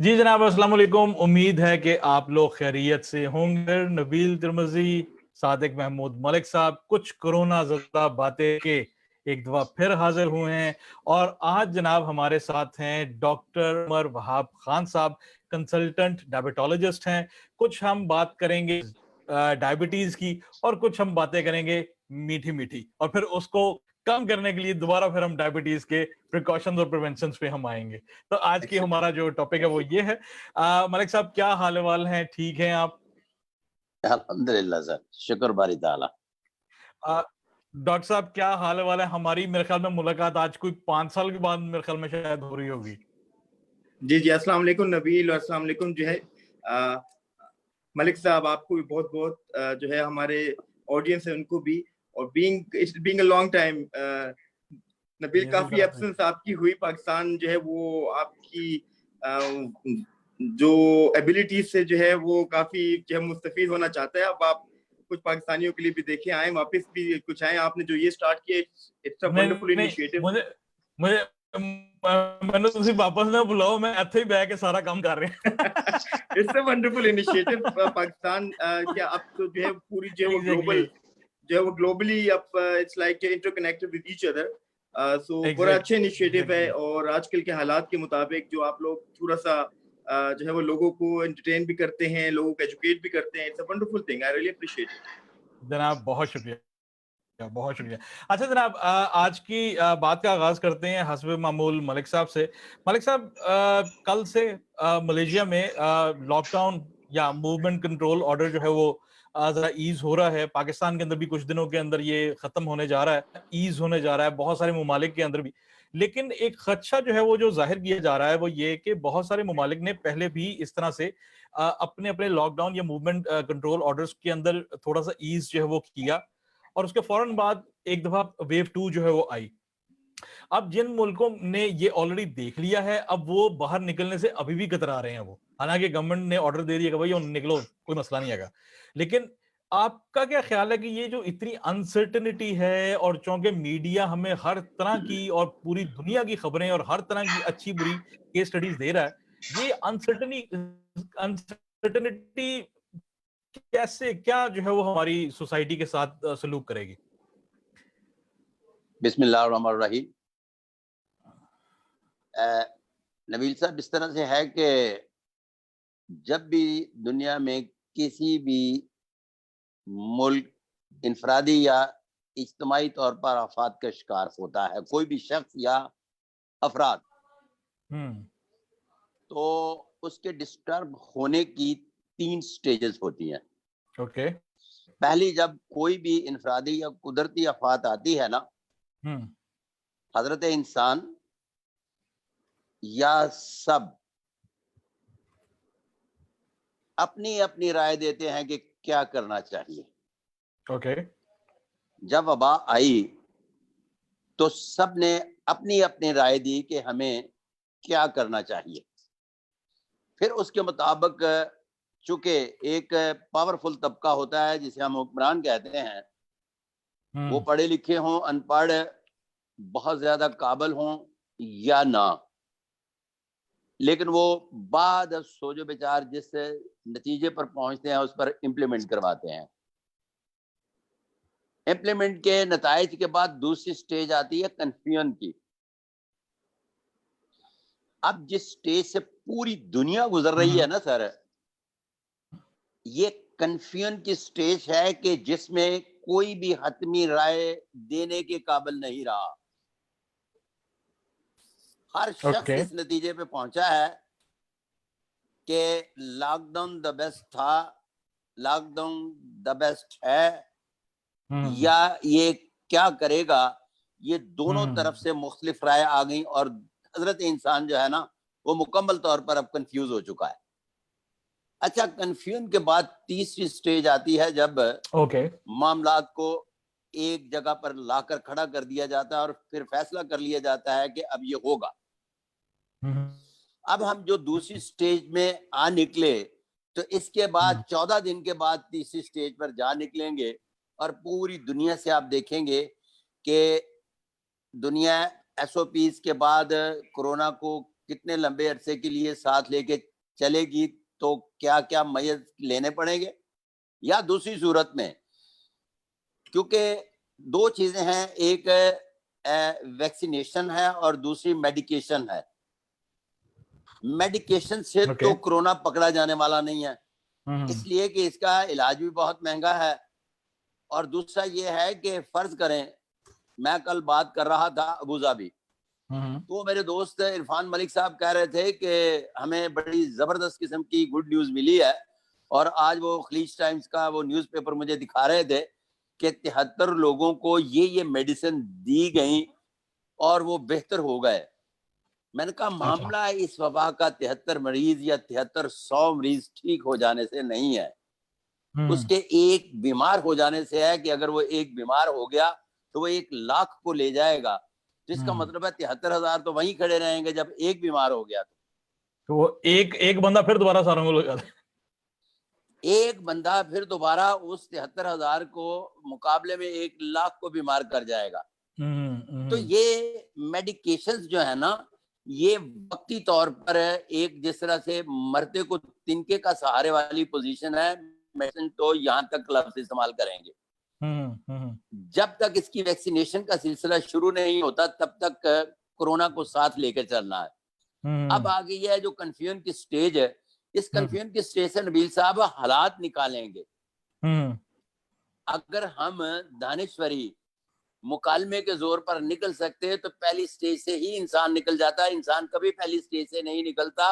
जी जनाब, अस्सलाम वालेकुम। उम्मीद है कि आप लोग खैरियत से होंगे। नबील तिरमिज़ी, सादिक महमूद मलिक साहब कुछ कोरोना ज़दा बातें के एक दफ़ा फिर हाजिर हुए हैं। और आज जनाब हमारे साथ हैं डॉक्टर उमर वहाब खान साहब, कंसल्टेंट डायबिटोलॉजिस्ट हैं। कुछ हम बात करेंगे डायबिटीज़ की और कुछ हम बातें करेंगे मीठी मीठी, और फिर उसको कम करने के लिए दोबारा फिर हम डायबिटीज़ के प्रिकॉशंस और प्रिवेंशंस पे हम आएंगे। तो आज की अच्छा। हमारा जो टॉपिक है वो ये है। मलिक साहब, क्या हाल वाल हैं? ठीक हैं आप? अल्हम्दुलिल्लाह सर, शुक्र बारी ताला। अ, डॉक्टर साहब, क्या हाल वाल है? हमारी मेरे ख्याल में मुलाकात आज कोई 5 साल के बाद मेरे ख्याल में शायद हो रही होगी। जी जी, अस्सलाम वालेकुम नबील और अस्सलाम वालेकुम जो है मलिक साहब, आपको भी बहुत बहुत जो है हमारे ऑडियंस है उनको भी, और being a long time Nabeel, ये काफी एब्सेंस आपकी हुई पाकिस्तान जो है वो आपकी जो एबिलिटीज से जो है वो काफी जो है मुस्तफीद होना चाहता है। अब आप कुछ पाकिस्तानियों के लिए भी देखे आए, वापस भी कुछ आए, आपने जो ये स्टार्ट किया, इट्स अ नहीं वंडरफुल नहीं, इनिशिएटिव। मुझे मुझे मैंने तुसी वापस ना बुलाओ, मैं ਇੱਥੇ ही बैठ के सारा काम कर रहे हैं। It's a wonderful initiative. Pakistan क्या अब तो जो है पूरी जो है वो एग्जैक्टली ग्लोबल जो है वो ग्लोबली अब it's like interconnected with each other. So बड़ा अच्छा इनिशिएटिव है, एग्जैक्टली। और आजकल के हालात के मुताबिक जो आप लोग थोड़ा सा जो है वो लोगों को एंटरटेन भी करते हैं, लोगों को एजुकेट भी करते हैं। It's a wonderful thing, I really appreciate it. जनाब बहुत शुक्रिया, बहुत शुक्रिया। अच्छा जनाब, आज की बात का आगाज करते हैं हस्ब मामूल मलिक साहब से। मलिक साहब, कल से मलेशिया में लॉकडाउन या मूवमेंट कंट्रोल ऑर्डर जो है वो जरा ईज हो रहा है। पाकिस्तान के अंदर भी कुछ दिनों के अंदर ये खत्म होने जा रहा है, ईज होने जा रहा है, बहुत सारे ममालिक के अंदर भी। लेकिन एक खदशा जो है वो जो जाहिर किया जा रहा है वो ये कि बहुत सारे ममालिक ने पहले भी इस तरह से अपने अपने लॉकडाउन या मूवमेंट कंट्रोल ऑर्डर्स के अंदर थोड़ा सा ईज जो है वो किया, और उसके फौरन बाद एक दफा वेव 2 जो है वो आई। अब जिन मुल्कों ने ये ऑलरेडी देख लिया है, अब वो बाहर निकलने से अभी भी कतरा रहे हैं वो, हालांकि गवर्नमेंट ने ऑर्डर दे दिया कि भाई निकलो, कोई मसला नहीं आएगा। लेकिन आपका क्या ख्याल है कि ये जो इतनी अनसर्टेनिटी है, और चूंकि मीडिया हमें हर तरह की और पूरी दुनिया की खबरें और हर तरह की अच्छी बुरी केस स्टडीज दे रहा है, ये अनसर्टेनिटी कैसे, क्या जो है वो हमारी सोसाइटी के साथ सलूक करेगी? बिस्मिल्लाहिर्रहमानिर्रहीम। नबील साहब, इस तरह से है कि जब भी दुनिया में किसी भी मुल्क इंफरादी या इज्तमाही तौर पर आफात का शिकार होता है, कोई भी शख्स या अफराद, तो उसके डिस्टर्ब होने की 3 स्टेजेस होती हैं। ओके। पहली, जब कोई भी इंफरादी या कुदरती आफात आती है ना, हजरत इंसान या सब अपनी अपनी राय देते हैं कि क्या करना चाहिए। ओके। जब वबा आई तो सब ने अपनी अपनी राय दी कि हमें क्या करना चाहिए। फिर उसके मुताबिक, चूंकि एक पावरफुल तबका होता है जिसे हम हुक्मरान कहते हैं, वो पढ़े लिखे हों, अनपढ़, बहुत ज्यादा काबिल हों या ना, लेकिन वो बाद सोजो विचार जिस नतीजे पर पहुंचते हैं उस पर इम्प्लीमेंट करवाते हैं। इम्प्लीमेंट के नताइज के बाद दूसरी स्टेज आती है कन्फ्यूजन की। अब जिस स्टेज से पूरी दुनिया गुजर रही है ना सर, ये कन्फ्यूजन की स्टेज है कि जिसमें कोई भी हतमी राय देने के काबिल नहीं रहा। हर शख्स इस नतीजे पे पहुंचा है कि लॉकडाउन द बेस्ट था, लॉकडाउन द बेस्ट है, या ये क्या करेगा। ये दोनों तरफ से मुख्तलिफ राय आ गई, और हजरत इंसान जो है ना वो मुकम्मल तौर पर अब कंफ्यूज हो चुका है। अच्छा, कंफ्यूजन के बाद तीसरी स्टेज आती है जब मामलात को एक जगह पर लाकर खड़ा कर दिया जाता है और फिर फैसला कर लिया जाता है कि अब ये होगा। अब हम जो दूसरी स्टेज में आ निकले, तो इसके बाद 14 दिन के बाद तीसरी स्टेज पर जा निकलेंगे, और पूरी दुनिया से आप देखेंगे कि दुनिया SOPs के बाद कोरोना को कितने लंबे अरसे के लिए साथ लेके चलेगी तो क्या क्या मयज लेने पड़ेंगे, या दूसरी सूरत में, क्योंकि दो चीजें हैं, एक वैक्सीनेशन है और दूसरी मेडिकेशन है। मेडिकेशन से तो कोरोना पकड़ा जाने वाला नहीं है, इसलिए कि इसका इलाज भी बहुत महंगा है। और दूसरा ये है कि फर्ज करें, मैं कल बात कर रहा था अबू धाबी, तो मेरे दोस्त इरफान मलिक साहब कह रहे थे कि हमें बड़ी जबरदस्त किस्म की गुड न्यूज मिली है, और आज वो खलीज टाइम्स का वो न्यूज़पेपर मुझे दिखा रहे थे कि 73 लोगों को ये मेडिसिन दी गई और वो बेहतर हो गए। मैंने कहा मामला इस वबा का 73 मरीज या 7300 मरीज ठीक हो जाने से नहीं है, उसके एक बीमार हो जाने से है कि अगर वो एक बीमार हो गया तो वो 1 लाख को ले जाएगा, जिसका मतलब है 73,000 तो वहीं खड़े रहेंगे जब एक बीमार हो गया। तो वो एक बंदा फिर दोबारा सारों को लगा दे, एक बंदा फिर दोबारा उस 73,000 को मुकाबले में 1 लाख को बीमार कर जाएगा। तो ये मेडिकेशंस जो है ना, ये वक्ती तौर पर एक जिस तरह से मरते को तिनके का सहारे वाली पोजीशन है, मेडिसिन तो यहाँ तक लफ्ज इस्तेमाल करेंगे। जब तक इसकी वैक्सीनेशन का सिलसिला शुरू नहीं होता तब तक कोरोना को साथ लेकर चलना है। अब आ गई है जो कंफ्यूजन की स्टेज है, इस कंफ्यूजन की स्टेज से नबील साहब हालात निकालेंगे। अगर हम दानिश्वरी मुकालमे के जोर पर निकल सकते हैं तो पहली स्टेज से ही इंसान निकल जाता है। इंसान कभी पहली स्टेज से नहीं निकलता,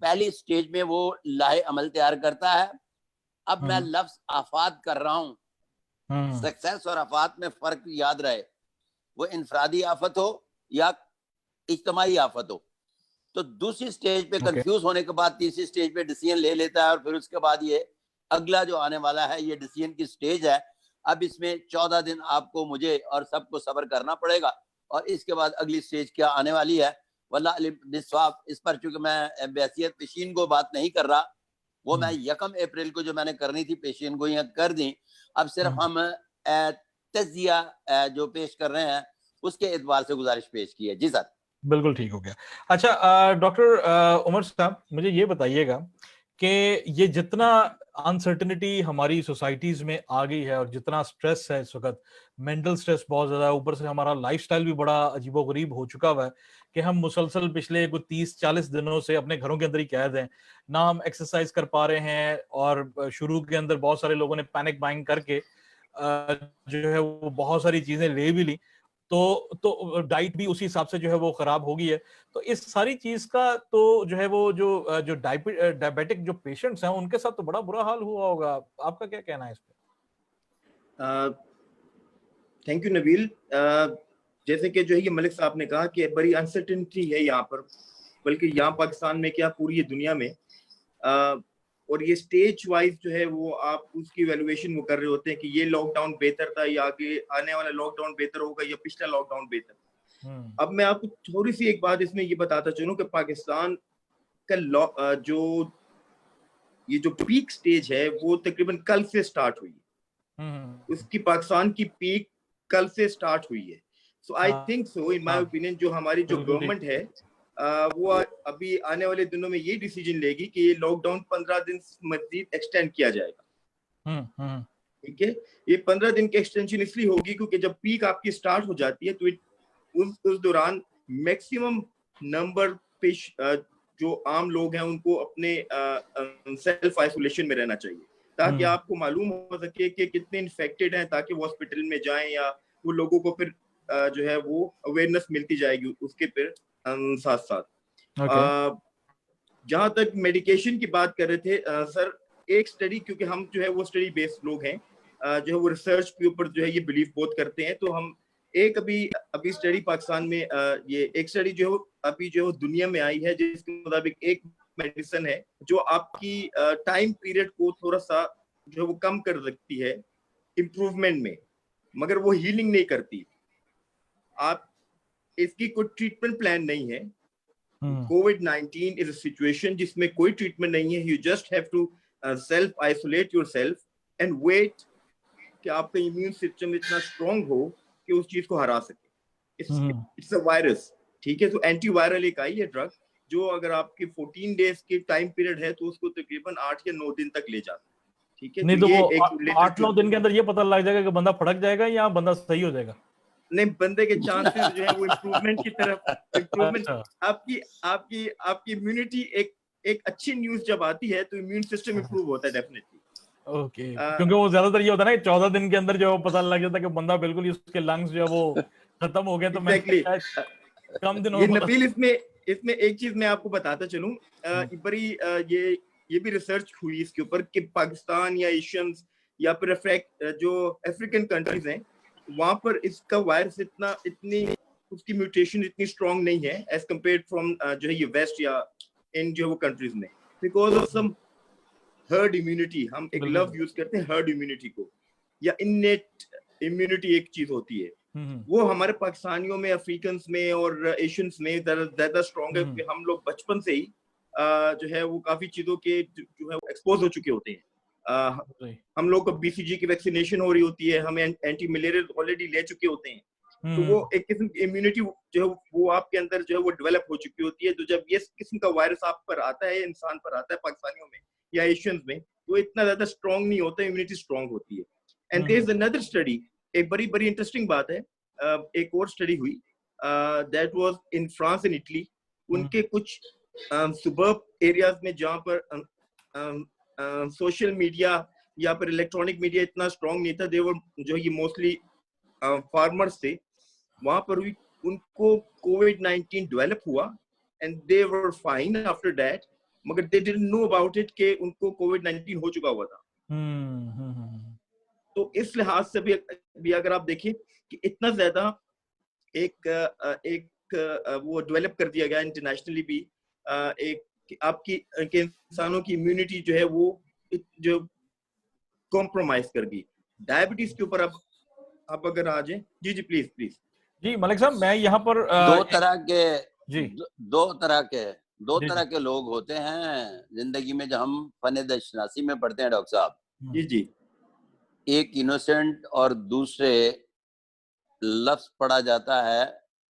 पहली स्टेज में वो लाहे अमल तैयार करता है। अब मैं लफ्ज आफात कर रहा हूँ, सक्सेस और आफात में फर्क याद रहे, वो इनफरादी आफत हो या इज्तमाई आफत हो। तो दूसरी स्टेज पे कंफ्यूज होने के बाद तीसरी स्टेज पे डिसीजन ले लेता है, और फिर उसके बाद ये अगला जो आने वाला है ये डिसीजन की स्टेज है। अब इसमें 14 दिन आपको, मुझे और सबको सब्र करना पड़ेगा, और इसके बाद अगली स्टेज क्या आने वाली है वल्लाह बिस्वाब। इस पर चूंकि मैं बेहसियत पेशीन को बात नहीं कर रहा, वो मैं 1 अप्रैल को जो मैंने करनी थी पेशीन को यहाँ कर दी। अब सिर्फ हम तजिया जो पेश कर रहे हैं उसके एतबार से गुजारिश पेश की है। जी सर, बिल्कुल ठीक हो गया। अच्छा डॉक्टर उमर साहब, मुझे ये बताइएगा कि ये जितना अनसर्टेनिटी हमारी सोसाइटीज में आ गई है और जितना स्ट्रेस है इस वक्त, मेंटल स्ट्रेस बहुत ज्यादा है, ऊपर से हमारा लाइफस्टाइल भी बड़ा अजीबोगरीब हो चुका हुआ है कि हम मुसलसल पिछले 30-40 दिनों से अपने घरों के अंदर ही कैद हैं, ना हम एक्सरसाइज कर पा रहे हैं, और शुरू के अंदर बहुत सारे लोगों ने पैनिक बाइंग करके जो है वो बहुत सारी चीजें ले भी ली, तो डाइट भी उसी हिसाब से जो है वो खराब हो गई है। तो इस सारी चीज का तो जो है वो जो डायबिटिक जो पेशेंट्स हैं उनके साथ तो बड़ा बुरा हाल हुआ होगा, आपका क्या कहना है इस पे? Thank you Nabeel. जैसे कि जो है ये मलिक साहब ने कहा कि बड़ी अनसर्टेनिटी है यहाँ पर, बल्कि यहाँ पाकिस्तान में क्या पूरी दुनिया में, और ये स्टेज वाइज जो है वो आप उसकी वैल्यूएशन वो कर रहे होते हैं कि ये लॉकडाउन बेहतर था या आगे आने वाला लॉकडाउन बेहतर होगा या पिछला लॉकडाउन बेहतर। अब मैं आपको थोड़ी सी एक बात इसमें ये बताता चलूं कि पाकिस्तान का ये जो पीक स्टेज है वो तकरीबन कल से स्टार्ट हुई है। उसकी पाकिस्तान की पीक कल से स्टार्ट हुई है। So I think so, in my opinion, जो हमारी जो गवर्नमेंट है वो अभी आने वाले दिनों में ये डिसीजन लेगी कि ये लॉकडाउन 15 दिन मजीद एक्सटेंड किया जाएगा। ठीक है, ये 15 दिन की एक्सटेंशन इसलिए होगी क्योंकि जब पीक आपकी स्टार्ट हो जाती है तो उस दौरान मैक्सिमम नंबर जो आम लोग हैं उनको अपने सेल्फ आइसोलेशन में रहना चाहिए, ताकि आपको मालूम हो सके कि कितने इन्फेक्टेड हैं, ताकि वो हॉस्पिटल में जाएं या वो लोगों को फिर जो है वो अवेयरनेस मिलती जाएगी उसके फिर साथ साथ। जहां तक मेडिकेशन की बात कर रहे थे सर, एक स्टडी, क्योंकि हम जो है वो स्टडी बेस्ड लोग हैं, जो है वो रिसर्च के ऊपर जो है ये बिलीव बहुत करते हैं, तो हम एक अभी स्टडी पाकिस्तान में ये एक स्टडी जो है अभी जो है दुनिया में आई है, जिसके मुताबिक एक मेडिसिन है जो आपकी टाइम पीरियड को थोड़ा सा जो है वो कम कर सकती है इम्प्रूवमेंट में, मगर वो हीलिंग नहीं करती। आप इसकी कोई ट्रीटमेंट प्लान नहीं है। कोविड-19 इज अ सिचुएशन जिसमें कोई ट्रीटमेंट नहीं है। You just have to self isolate yourself and wait कि आपका इम्यून सिस्टम इतना स्ट्रांग हो कि उस चीज को हरा सके। इट्स अ वायरस, ठीक है। तो एंटीवायरल एक आई है ड्रग जो अगर आपके 14 डेज की टाइम पीरियड है तो उसको तकरीबन 8 या 9 दिन तक ले जाता है। ठीक है, नहीं तो ये वो एक 8-9 दिन के अंदर ये पता लग जाएगा कि बंदा फटक जाएगा या बंदा सही हो जाएगा? नहीं, बंदे के चांसेस जो है वो इम्प्रूवमेंट की तरफ, इम्प्रूवमेंट, अच्छा। आपकी आपकी आपकी इम्यूनिटी, एक अच्छी न्यूज जब आती है तो इम्यून सिस्टम इम्प्रूव होता है डेफिनेटली। ओके, क्योंकि वो ज्यादातर ये होता है ना 14 दिन के अंदर जो पता लग जाता है कि बंदा बिल्कुल ही, उसके लंग्स जो है वो खत्म हो गए, तो मैंने एग्जैक्टली शायद कम दिनों ये में पता। नबील, इसमें एक चीज मैं आपको बताता चलूं, बड़ी ये भी रिसर्च हुई इसके ऊपर कि पाकिस्तान या एशियंस या फिर जो अफ्रीकन कंट्रीज हैं वहां पर इसका वायरस इतनी उसकी म्यूटेशन इतनी स्ट्रांग नहीं है एज कम्पेयर फ्रॉम जो है ये वेस्ट या इन जो वो कंट्रीज में, because of some herd immunity. हम एक लव यूज करते हैं हर्ड इम्यूनिटी को, या इननेट इम्यूनिटी एक चीज होती है, वो हमारे पाकिस्तानियों में, अफ्रीकन में और एशियंस में ज्यादा स्ट्रॉन्ग है, क्योंकि हम लोग बचपन से ही जो है वो काफी चीजों के जो है एक्सपोज हो चुके होते हैं। हम लोग को बीसीजी की वैक्सीनेशन हो रही होती है, हमें एंटी मलेरियल ऑलरेडी ले चुके होते हैं, तो वो एक किस्म की इम्यूनिटी जो है वो आपके अंदर जो है वो डेवलप हो चुकी होती है। तो जब ये किस्म का वायरस आप पर आता है, इंसान पर आता है, पाकिस्तानियों में या एशियंस में, तो इतना ज्यादा स्ट्रॉन्ग नहीं होता, इम्यूनिटी स्ट्रॉन्ग होती है। And there is another study, एक बड़ी इंटरेस्टिंग बात है, एक और स्टडी हुई that was in France and Italy. उनके कुछ सुबर्ब एरियाज में जहां पर सोशल मीडिया या फिर इलेक्ट्रॉनिक मीडिया इतना स्ट्रॉन्ग नहीं था, देवर जो ये मोस्टली फार्मर्स थे, वहां पर भी उनको कोविड-19 डेवलप हुआ and they were fine after that, मगर they didn't know about it कि उनको कोविड-19 हो चुका हुआ था। तो इस लिहाज से भी अगर आप देखें कि इतना ज्यादा एक वो डेवलप कर दिया गया इंटरनेशनली भी, एक आपकी इंसानों की इम्यूनिटी जो है वो जो कॉम्प्रोमाइज कर गई। डायबिटीज के ऊपर अब अगर आ जाए, जी प्लीज। जी मलिक साहब, मैं यहाँ पर दो तरह के लोग होते हैं जिंदगी में, जो हम फन-ए-दशनासी में पढ़ते हैं डॉक्टर साहब। जी। एक इनोसेंट और दूसरे लफ्ज पढ़ा जाता है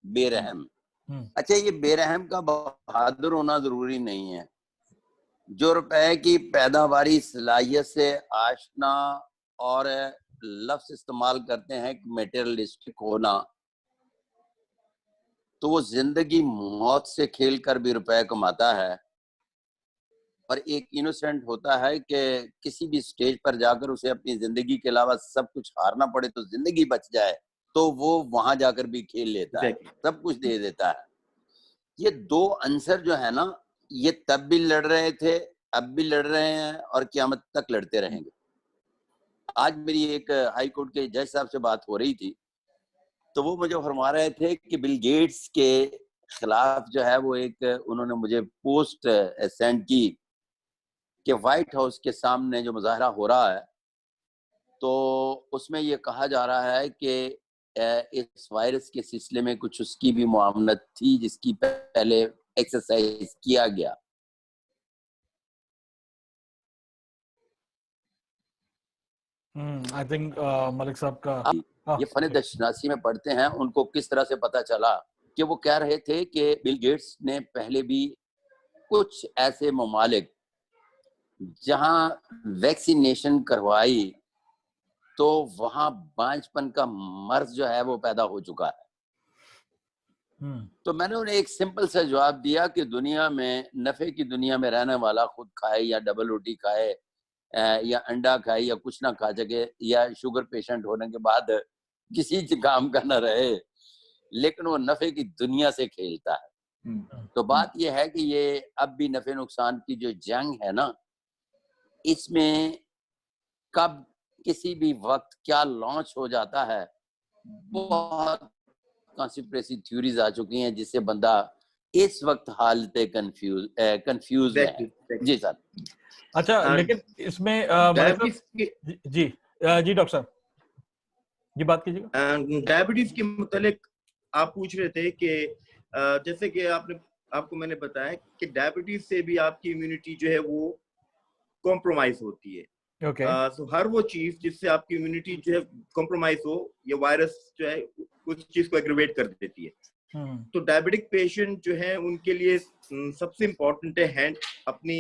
बेरहम। अच्छा, ये बेरहम का बहादुर होना जरूरी नहीं है। जो रुपए की पैदावारी सलाहियत से आशना और लफ्ज इस्तेमाल करते हैं मेटेरियलिस्टिक होना, तो वो जिंदगी मौत से खेल कर भी रुपए कमाता है। और एक इनोसेंट होता है कि किसी भी स्टेज पर जाकर उसे अपनी जिंदगी के अलावा सब कुछ हारना पड़े तो जिंदगी बच जाए, तो वो वहां जाकर भी खेल लेता है, सब कुछ दे देता है। ये दो अंसर जो है ना, ये तब भी लड़ रहे थे, अब भी लड़ रहे हैं और क़यामत तक लड़ते रहेंगे। आज मेरी एक हाई कोर्ट के जज साहब से बात हो रही थी, तो वो मुझे फरमा रहे थे कि बिल गेट्स के खिलाफ जो है वो एक उन्होंने मुझे पोस्ट सेंड की कि व्हाइट हाउस के सामने जो मुजाहरा हो रहा है, तो उसमें ये कहा जा रहा है कि इस वायरस के सिलसिले में कुछ उसकी भी मुआवनत थी जिसकी पहले एक्सरसाइज किया गया। आई थिंक मलिक साहब का ये फन-ए-दशनासी में पढ़ते हैं, उनको किस तरह से पता चला कि वो कह रहे थे कि बिल गेट्स ने पहले भी कुछ ऐसे ममालिक जहां वैक्सीनेशन करवाई तो वहां बांझपन का मर्ज जो है वो पैदा हो चुका है। तो मैंने उन्हें एक सिंपल सा जवाब दिया कि दुनिया में, नफे की दुनिया में रहने वाला खुद खाए या डबल रोटी खाए या अंडा खाए या कुछ ना खा सके या शुगर पेशेंट होने के बाद किसी काम का ना रहे, लेकिन वो नफे की दुनिया से खेलता है। तो बात यह है कि ये अब भी नफे नुकसान की जो जंग है ना, इसमें कब किसी भी वक्त क्या लॉन्च हो जाता है, बहुत कॉन्स्पिरेसी थ्योरीज आ चुकी हैं जिससे बंदा इस वक्त हालत कंफ्यूज है। जी सर। अच्छा, लेकिन इसमें जी डॉक्टर साहब ये बात कीजिएगा। डायबिटीज के मुतालिक आप पूछ रहे थे कि जैसे कि आपको मैंने बताया कि डायबिटीज से भी आपकी इम्यूनिटी जो है वो कॉम्प्रोमाइज होती है। सो हर वो चीज जिससे आपकी इम्यूनिटी जो है कॉम्प्रोमाइज हो, ये वायरस जो है उस चीज को एग्रीवेट कर देती है। तो डायबिटिक पेशेंट जो है उनके लिए सबसे इम्पोर्टेंट है हैंड अपनी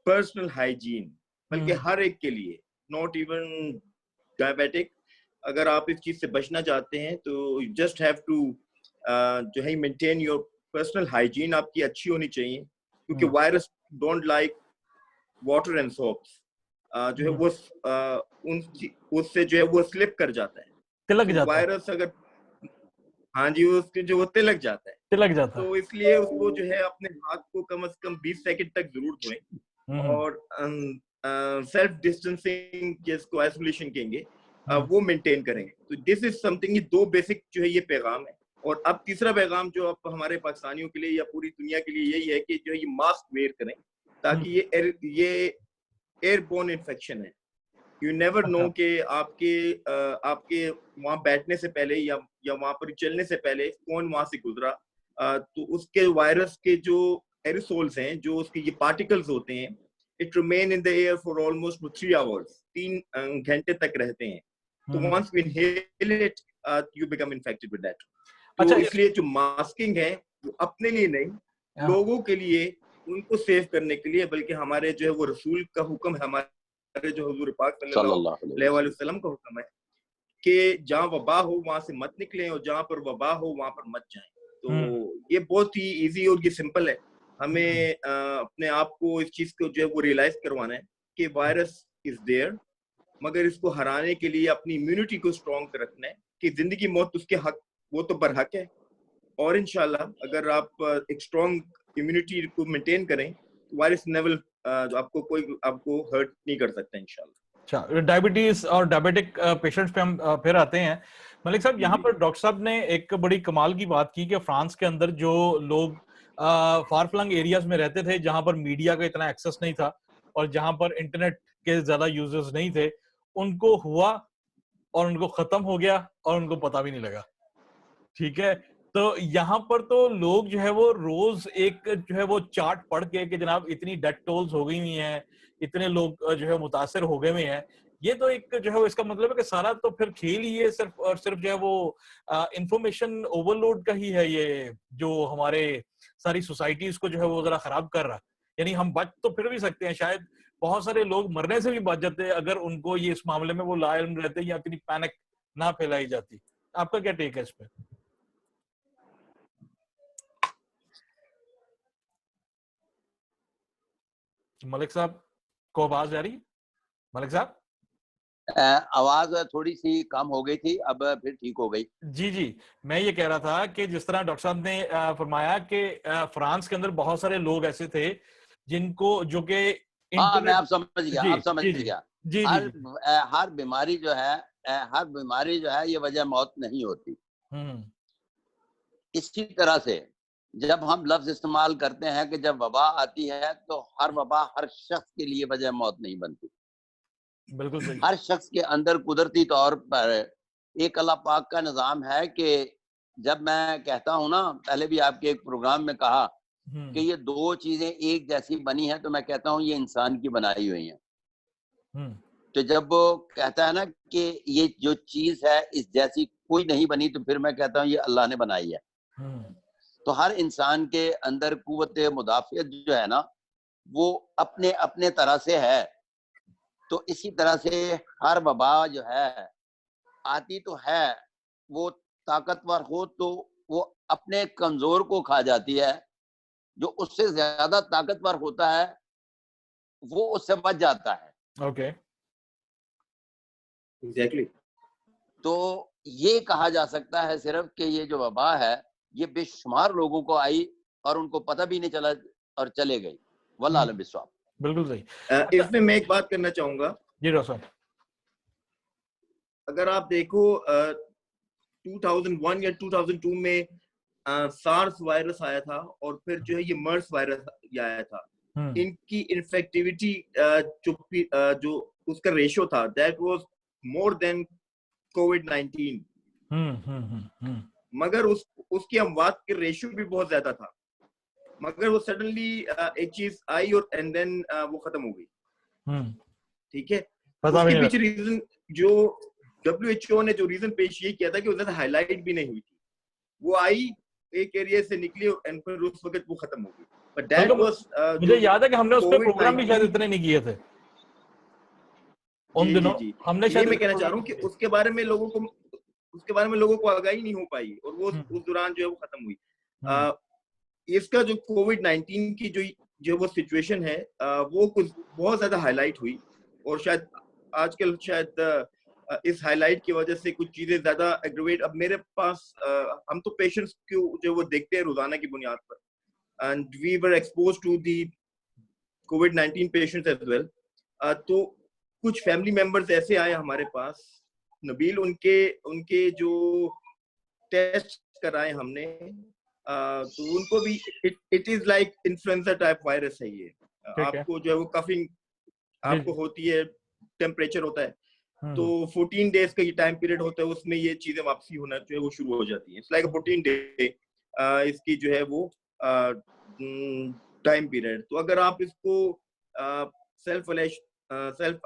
पर्सनल हाइजीन, बल्कि हर एक के लिए, नॉट इवन डायबिटिक। अगर आप इस चीज से बचना चाहते हैं तो यू जस्ट हैव टू जो है मेंटेन योर पर्सनल हाइजीन, आपकी अच्छी होनी चाहिए, क्योंकि virus don't like water and soaps. जो है वो उससे जो है वो स्लिप कर जाता है, तिलक तो जाता है। वायरस अगर, हाँ जी, उसके जो वो तिलक जाता है, तिलक जाता है। तो इसलिए उसको जो है अपने हाथ को कम से कम 20 सेकंड तक जरूर धोएं, और सेल्फ डिस्टेंसिंग जिसको आइसोलेशन कहेंगे वो मेंटेन करें। तो दिस इज समथिंग, ये दो बेसिक जो है ये पैगाम है। और अब तीसरा पैगाम जो अब हमारे पाकिस्तानियों के लिए या पूरी दुनिया के लिए यही है कि जो है ये मास्क वेयर करें, ताकि ये एयरबोर्न इन्फेक्शन है। यू नेवर नो कि आपके वहां बैठने से पहले या वहां पर चलने से पहले कौन वहां से गुजरा, तो उसके वायरस के जो एरोसोल्स हैं, जो उसके ये पार्टिकल्स होते हैं, it remain in the air for almost 3 hours, 3 घंटे तक रहते हैं। तो once we inhale it you become infected with that. तो इसलिए जो मास्किंग है वो अपने लिए नहीं, लोगों के लिए, उनको सेव करने के लिए, बल्कि हमारे जो है वो रसूल का हुक्म है, हमारे जो हुजूर पाक सल्लल्लाहु अलैहि वसल्लम का हुक्म है कि जहाँ वबा हो वहां से मत निकलें, और जहाँ पर वबा हो वहां पर मत जाएं। तो ये बहुत ही इजी और ये सिंपल है। हमें अपने आप को इस चीज को जो है वो रियलाइज करवाना है कि वायरस इज देयर, मगर इसको हराने के लिए अपनी इम्यूनिटी को स्ट्रॉन्ग रखना है, कि जिंदगी मौत उसके हक, वो तो बरहक है। और इंशाल्लाह अगर आप एक स्ट्रॉन्ग इम्यूनिटी को मेंटेन करें, वायरस नेवल आपको कोई आपको हर्ट नहीं कर सकता इंशाल्लाह। अच्छा, डायबिटीज और डायबिटिक पेशेंट्स पे हम फिर आते हैं। मलिक साहब, यहाँ पर डॉक्टर साहब ने एक बड़ी कमाल की बात की कि फ्रांस के अंदर जो लोग फार फ्लंग एरियाज में रहते थे, जहां पर मीडिया का इतना एक्सेस नहीं था और जहां पर इंटरनेट के ज्यादा यूजर्स नहीं थे, उनको हुआ और उनको खत्म हो गया और उनको पता भी नहीं लगा। ठीक है, तो यहाँ पर तो लोग जो है वो रोज एक जो है वो चार्ट पढ़ के कि जनाब इतनी डेथ टोल्स हो गई हुई हैं, इतने लोग जो है मुतासर हो गए हुए हैं, ये तो एक जो है इसका मतलब है कि सारा तो फिर खेल ही है, सिर्फ और सिर्फ जो है वो इंफॉर्मेशन ओवरलोड का ही है, ये जो हमारे सारी सोसाइटीज को जो है वो जरा खराब कर रहा है। यानी हम बच तो फिर भी सकते हैं, शायद बहुत सारे लोग मरने से भी बच जाते अगर उनको ये इस मामले में वो लाइल रहते या इतनी पैनिक ना फैलाई जाती। आपका क्या टेक है इस पे? मलिक साहब को आवाज आ रही है? मलिक साहब, आवाज थोड़ी सी कम हो गई थी, अब फिर ठीक हो गई। जी जी, मैं ये कह रहा था कि जिस तरह डॉक्टर साहब ने फरमाया कि फ्रांस के अंदर बहुत सारे लोग ऐसे थे जिनको जो कि हाँ, मैं आप समझ गया, आप समझ गया। जी हर बीमारी जो है, हर बीमारी जो है ये वजह मौत नहीं होती। इसी तरह से जब हम लफ्ज इस्तेमाल करते हैं कि जब वबा आती है तो हर वबा हर शख्स के लिए वजह मौत नहीं बनती। बिल्कुल सही। हर शख्स के अंदर कुदरती तौर पर एक अल्लाह पाक का निज़ाम है कि जब मैं कहता हूँ ना, पहले भी आपके एक प्रोग्राम में कहा कि ये दो चीजें एक जैसी बनी है, तो मैं कहता हूँ ये इंसान की बनाई हुई है। तो जब वो कहता है ना कि ये जो चीज है इस जैसी कोई नहीं बनी, तो फिर मैं कहता हूँ ये अल्लाह ने बनाई है। तो हर इंसान के अंदर कुव्वत मुदाफियत जो है ना, वो अपने अपने तरह से है। तो इसी तरह से हर वबा जो है आती तो है, वो ताकतवर हो तो वो अपने कमजोर को खा जाती है, जो उससे ज्यादा ताकतवर होता है वो उससे बच जाता है। Okay, exactly. तो ये कहा जा सकता है सिर्फ कि ये जो वबा है ये बेशुमार लोगों को आई और उनको पता भी नहीं चला और चले गई। वल्लाह आलम बिस्वाब। बिल्कुल सही। इसमें मैं एक बात करना चाहूंगा जी डॉक्टर साहब, अगर आप देखो 2001 या 2002 में सार्स वायरस आया था और फिर जो है ये मर्स वायरस आया था, इनकी इन्फेक्टिविटी जो उसका रेशियो था दैट वाज मोर देन कोविड-19। मगर उसकी अमवात के रेशियो भी बहुत ज्यादा था, मगर वो सडनली एक चीज आई और एंड देन वो खत्म हो गई। ठीक है, उसके पीछे रीजन जो WHO ने जो रीजन पेश ये किया था कि वो ज्यादा हाईलाइट भी नहीं हुई थी, वो आई एक एरिया से निकली एंड फिर उस वक्त वो खत्म हो गई। बट दैट वाज मुझे याद है कि हमने उस पर प्रोग्राम भी शायद COVID-19 इतने नहीं किए थे उन दिनों। हमने यही शायद मैं कहना चाह रहा हूँ कि उसके बारे में लोगों को आगाही नहीं हो पाई और वो उस दौरान जो है वो खत्म हुई। इसका जो COVID-19 की जो वो सिचुएशन है वो कुछ बहुत ज्यादा हाईलाइट हुई और शायद आजकल इस हाईलाइट की वजह से कुछ चीजें ज्यादा एग्रीवेट। अब मेरे पास हम तो पेशेंट्स को जो वो देखते हैं रोजाना की बुनियाद पर and we were exposed to the COVID-19 patients as well. तो कुछ फैमिली मेंबर्स ऐसे आए हमारे पास नबील, उनके जो टेस्ट कराए हमने तो उनको भी it is like influenza type virus है ये। आपको जो है वो कफिंग आपको होती है, टेम्परेचर होता है, तो 14 डेज का ये टाइम पीरियड होता है, उसमें ये चीजें वापसी होना जो है वो शुरू हो जाती है। इट्स लाइक 14 डे इसकी जो है वो टाइम पीरियड। तो अगर आप इसको सेल्फ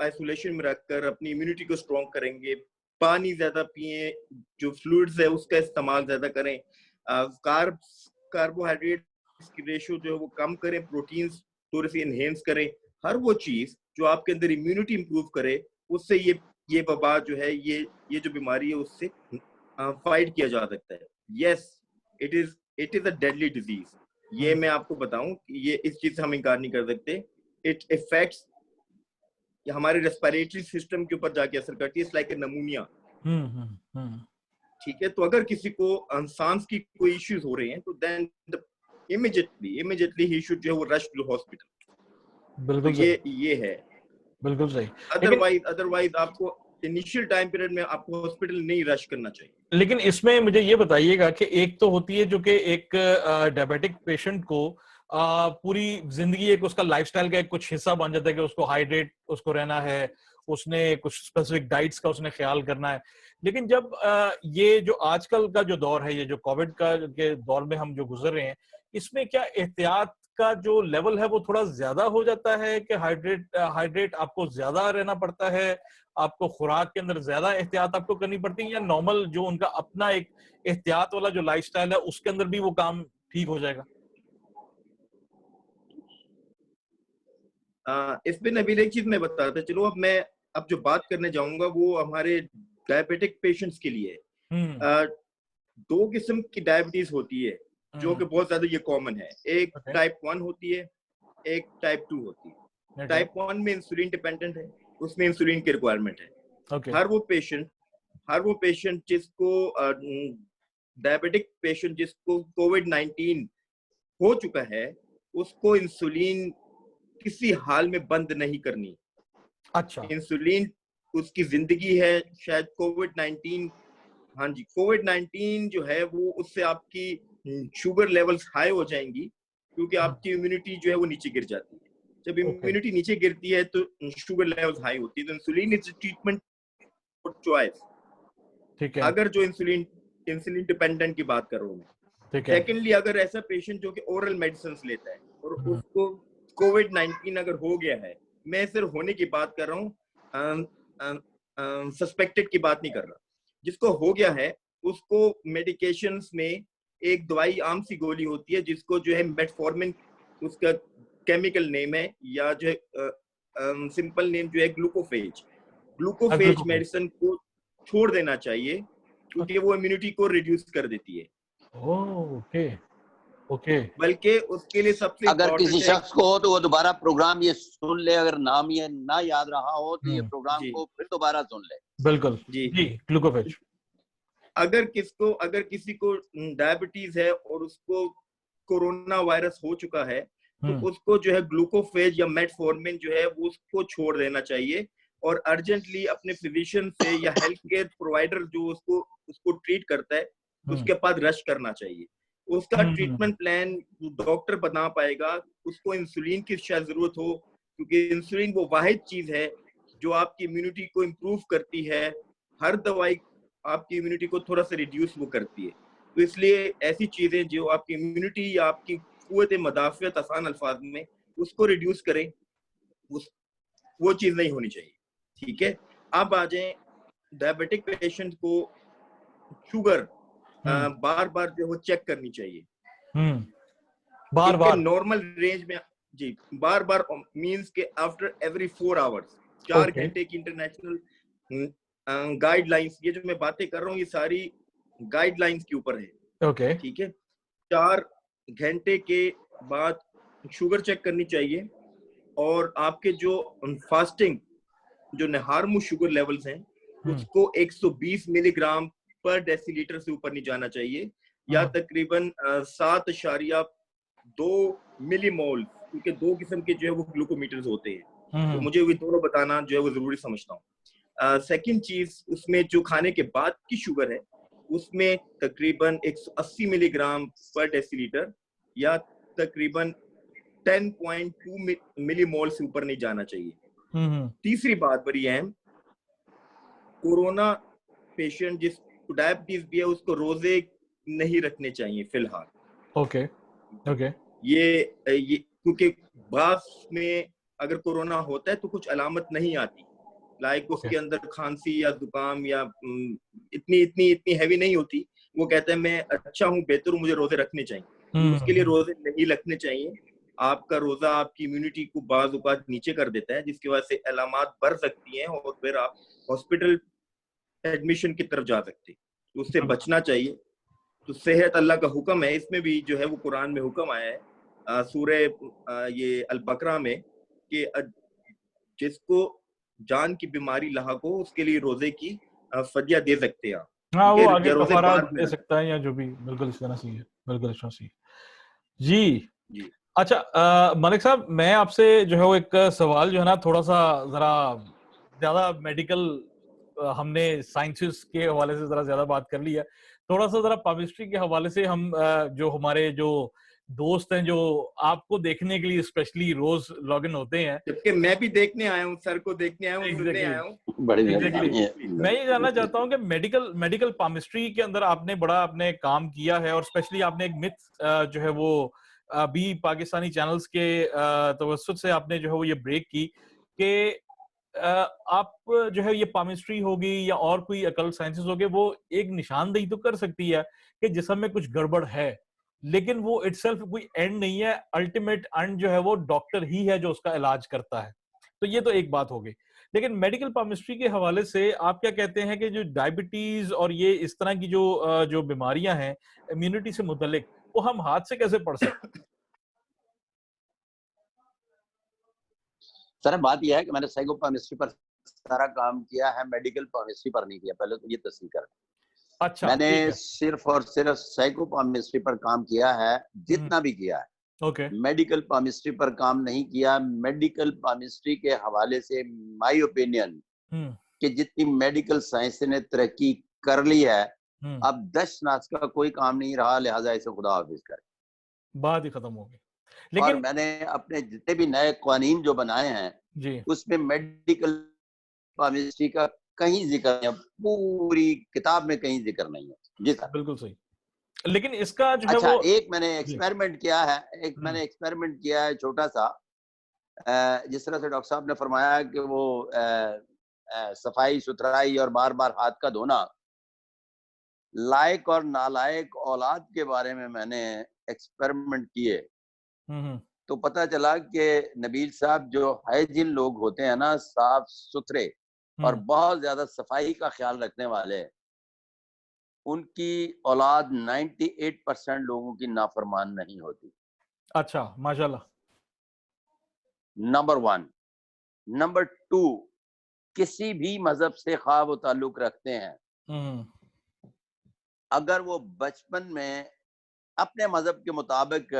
आइसोलेशन में रखकर अपनी इम्यूनिटी को स्ट्रॉन्ग करेंगे, पानी ज्यादा पिए, जो फ्लूइड्स है उसका इस्तेमाल ज्यादा करें, कार्बोहाइड्रेट्स की रेशियो जो है वो कम करें, प्रोटीन्स थोड़े से एनहेंस करें, हर वो चीज जो आपके अंदर इम्यूनिटी इंप्रूव करे, उससे ये वबा जो है ये जो बीमारी है उससे फाइट किया जा सकता है। Yes, it is a deadly disease. ये मैं आपको बताऊं कि ये इस चीज से हम इनकार नहीं कर सकते। इट इफेक्ट्स हमारे रेस्पिरेटरी सिस्टम के ऊपर जाके असर करती है। It's like a नमूनिया। ठीक है, तो अगर किसी को सांस की कोई इश्यूज हो रहे हैं तो देन इमीडिएटली ही शुड जो है वो रश टू हॉस्पिटल। बिल्कुल तो ये है बिल्कुल सही। अदरवाइज आपको इनिशियल टाइम पीरियड में आपको हॉस्पिटल नहीं रश करना चाहिए। लेकिन इसमें मुझे ये बताइएगा कि एक तो होती है जो कि एक डायबिटिक पेशेंट को पूरी जिंदगी एक उसका लाइफस्टाइल का एक कुछ हिस्सा बन जाता है कि उसको हाइड्रेट उसको रहना है, उसने कुछ स्पेसिफिक डाइट्स का उसने ख्याल करना है। लेकिन जब ये जो आजकल का जो दौर है, ये जो कोविड का के दौर में हम जो गुजर रहे हैं, इसमें क्या एहतियात का जो लेवल है वो थोड़ा ज्यादा हो जाता है कि हाइड्रेट आपको ज्यादा रहना पड़ता है, आपको खुराक के अंदर ज्यादा एहतियात आपको करनी पड़ती है, या नॉर्मल जो उनका अपना एक एहतियात वाला जो लाइफस्टाइल है उसके अंदर भी वो काम ठीक हो जाएगा? इसमें नबील एक चीज मैं बताता चलो। अब जो बात करने जाऊंगा वो हमारे डायबिटिक पेशेंट्स के लिए है। दो किस्म की डायबिटीज होती है जो कि बहुत ज्यादा ये कॉमन है। एक टाइप 1 होती है, एक टाइप 2 होती है। टाइप 1 में इंसुलिन डिपेंडेंट है, उसमें इंसुलिन की रिक्वायरमेंट है। हर वो पेशेंट जिसको डायबिटिक पेशेंट जिसको COVID-19 हो चुका है, उसको इंसुलिन किसी हाल में बंद नहीं करनी। अच्छा, इंसुलिन उसकी जिंदगी है। शायद COVID-19 जो है वो उससे आपकी शुगर लेवल्स हाई हो जाएंगी क्योंकि आपकी इम्यूनिटी जो है वो नीचे गिर जाती है। जब इम्यूनिटी नीचे गिरती है तो शुगर लेवल्स हाई होती है। तो insulin is treatment for choice. ठीक है, अगर जो इंसुलिन डिपेंडेंट की बात कर रहा हूँ मैं। सेकेंडली, अगर ऐसा पेशेंट जो कि ओरल मेडिसिन लेता है और उसको COVID-19 अगर हो गया है, मैं सिर्फ होने की बात कर रहा हूँ, सस्पेक्टेड की बात नहीं कर रहा। जिसको हो गया है उसको मेडिकेशंस में एक दवाई आम सी गोली होती है जिसको जो है मेटफॉर्मिन उसका केमिकल नेम है, या जो है सिंपल नेम जो है ग्लूकोफेज मेडिसिन को छोड़ देना चाहिए क्योंकि वो इम्यूनिटी को रिड्यूस कर देती है। ओके। बल्कि उसके लिए सबसे अगर किसी शख्स को हो तो वो दोबारा प्रोग्राम ये सुन ले, अगर नाम ये ना याद रहा हो तो ये प्रोग्राम को फिर दोबारा सुन ले। बिल्कुल जी, ग्लूकोफेज। अगर किसी को डायबिटीज है और उसको कोरोना वायरस हो चुका है तो उसको जो है ग्लूकोफेज या मेटफॉर्मिन जो है वो उसको छोड़ देना चाहिए और अर्जेंटली अपने फिजिशियन से या हेल्थ केयर प्रोवाइडर जो उसको ट्रीट करता है उसके पास रश करना चाहिए। उसका ट्रीटमेंट प्लान डॉक्टर बना पाएगा। उसको इंसुलिन की शायद जरूरत हो क्योंकि इंसुलिन वो वाहिद चीज है जो आपकी इम्यूनिटी को इम्प्रूव करती है। हर दवाई आपकी इम्यूनिटी को थोड़ा सा रिड्यूस वो करती है। तो इसलिए ऐसी चीजें जो आपकी इम्यूनिटी या आपकी कुव्वत मदाफियत, आसान अल्फाज में, उसको रिड्यूस करें, वो चीज नहीं होनी चाहिए। ठीक है, अब आ जाए डायबिटिक पेशेंट को शुगर बार बार जो वो चेक करनी चाहिए, बार बार नॉर्मल रेंज में जी, बार बार मींस के आफ्टर एवरी 4 आवर्स, 4 घंटे की इंटरनेशनल गाइडलाइंस, ये जो मैं बातें कर रहा हूँ ये सारी गाइडलाइंस के ऊपर है। ओके, ठीक है, 4 घंटे के बाद शुगर चेक करनी चाहिए, और आपके जो फास्टिंग जो हार्मोन शुगर लेवल्स हैं उसको 120 मिलीग्राम पर डेसीलीटर से ऊपर नहीं जाना चाहिए, या तकरीबन 7.2 मिलीमोल, क्योंकि 2 किस्म के जो है वो ग्लूकोमीटर्स होते हैं, तो मुझे ये दोनों बताना जो है वो जरूरी समझता हूँ। सेकंड चीज, उसमें जो खाने के बाद की शुगर है उसमें तकरीबन 180 मिलीग्राम पर डेसीलीटर या तकरीबन 10.2 मिलीमोल से ऊपर नहीं जाना चाहिए। तीसरी बात बड़ी अहम, कोरोना पेशेंट जिसको डायबिटीज भी है उसको रोजे नहीं रखने चाहिए फिलहाल। ओके ओके, ये क्योंकि बास में अगर कोरोना होता है तो कुछ अलामत नहीं आती, लाइक उसके अंदर खांसी या जुकाम या इतनी हैवी नहीं होती, वो कहते हैं मैं अच्छा हूँ, बेहतर हूँ, मुझे रोजे रखने चाहिए। उसके लिए रोजे नहीं रखने चाहिए। आपका रोजा आपकी इम्यूनिटी को बाज़ औक़ात नीचे कर देता है, जिसकी वजह से अलामात बढ़ सकती हैं और फिर आप हॉस्पिटल एडमिशन की तरफ जा सकते हैं। उससे बचना चाहिए। तो सेहत अल्लाह का हुक्म है, इसमें भी जो है वो कुरान में हुक्म आया है सूरे ये अल बकरा में कि जिसको जान की बीमारी लाहक हो उसके लिए रोजे की फदिया दे सकते हैं। हाँ, वो आगे कफारा दे सकता है या जो भी, बिल्कुल इस तरह से है, बिल्कुल इस तरह से जी। जी अच्छा, मलिक साहब, मैं आपसे जो है वो एक सवाल जो है ना थोड़ा सा जरा ज्यादा मेडिकल, हमने साइंसेस के हवाले से जरा ज्यादा बात कर ली है, थोड़ा सा जरा केमिस्ट्री के हवाले से हम जो हमारे जो दोस्त हैं जो आपको देखने के लिए स्पेशली रोज लॉग इन होते हैं, जबकि मैं भी देखने आया हूँ, सर को देखने आया हूँ, सुनने आया हूँ। मैं ये जानना चाहता हूँ कि मेडिकल केमिस्ट्री के अंदर आपने बड़ा आपने काम किया है, और स्पेशली आपने एक मिथ जो है वो अभी पाकिस्तानी चैनल्स के तवज्जुह से आपने जो है वो ये ब्रेक की कि आप जो है ये केमिस्ट्री होगी या और कोई अकल्ट साइंसेस होगे, वो एक निशानदेही तो कर सकती है कि जिस्म में कुछ गड़बड़ है, लेकिन वो इटसेल्फ कोई एंड नहीं है। अल्टीमेट एंड जो है वो डॉक्टर ही है जो उसका इलाज करता है। तो ये तो एक बात हो गई, लेकिन मेडिकल केमिस्ट्री के हवाले से आप क्या कहते हैं कि जो डायबिटीज और ये इस तरह की जो बीमारियां हैं इम्यूनिटी से मुतल्लिक, वो हम हाथ से कैसे पढ़ सकते हैं? सर बात यह है कि मैंने साइको केमिस्ट्री पर सारा काम किया है, मेडिकल केमिस्ट्री पर नहीं किया, पहले तो ये तस्दीक कर। अच्छा, मैंने सिर्फ और सिर्फ साइको केमिस्ट्री पर काम किया है, जितना भी किया है। ओके, मेडिकल केमिस्ट्री पर काम नहीं किया। मेडिकल केमिस्ट्री के हवाले से माय ओपिनियन कि जितनी मेडिकल साइंस ने तरक्की कर ली है, अब 10 नास का कोई काम नहीं रहा, लिहाजा इसे खुदा हाफिज करे, बात ही खत्म हो गई। लेकिन और मैंने अपने जितने भी नए कानून जो बनाए हैं जी, उसमें मेडिकल केमिस्ट्री का कहीं जिक्र नहीं है, पूरी किताब में कहीं जिक्र नहीं है। जी सर, बिल्कुल सही। लेकिन इसका जो अच्छा, है वो एक मैंने एक्सपेरिमेंट किया है, छोटा सा, जिस तरह से डॉक्टर साहब ने फरमाया कि वो सफाई सुथराई और बार बार हाथ का धोना, लायक और नालायक औलाद के बारे में मैंने एक्सपेरिमेंट किए, तो पता चला कि नबील साहब जो हाइजीन लोग होते हैं ना, साफ सुथरे और बहुत ज्यादा सफाई का ख्याल रखने वाले, उनकी औलाद 98% लोगों की नाफरमान नहीं होती। अच्छा, माशाल्लाह। नंबर 1। नंबर 2, किसी भी मजहब से ख्वाब वो ताल्लुक रखते हैं, अगर वो बचपन में अपने मजहब के मुताबिक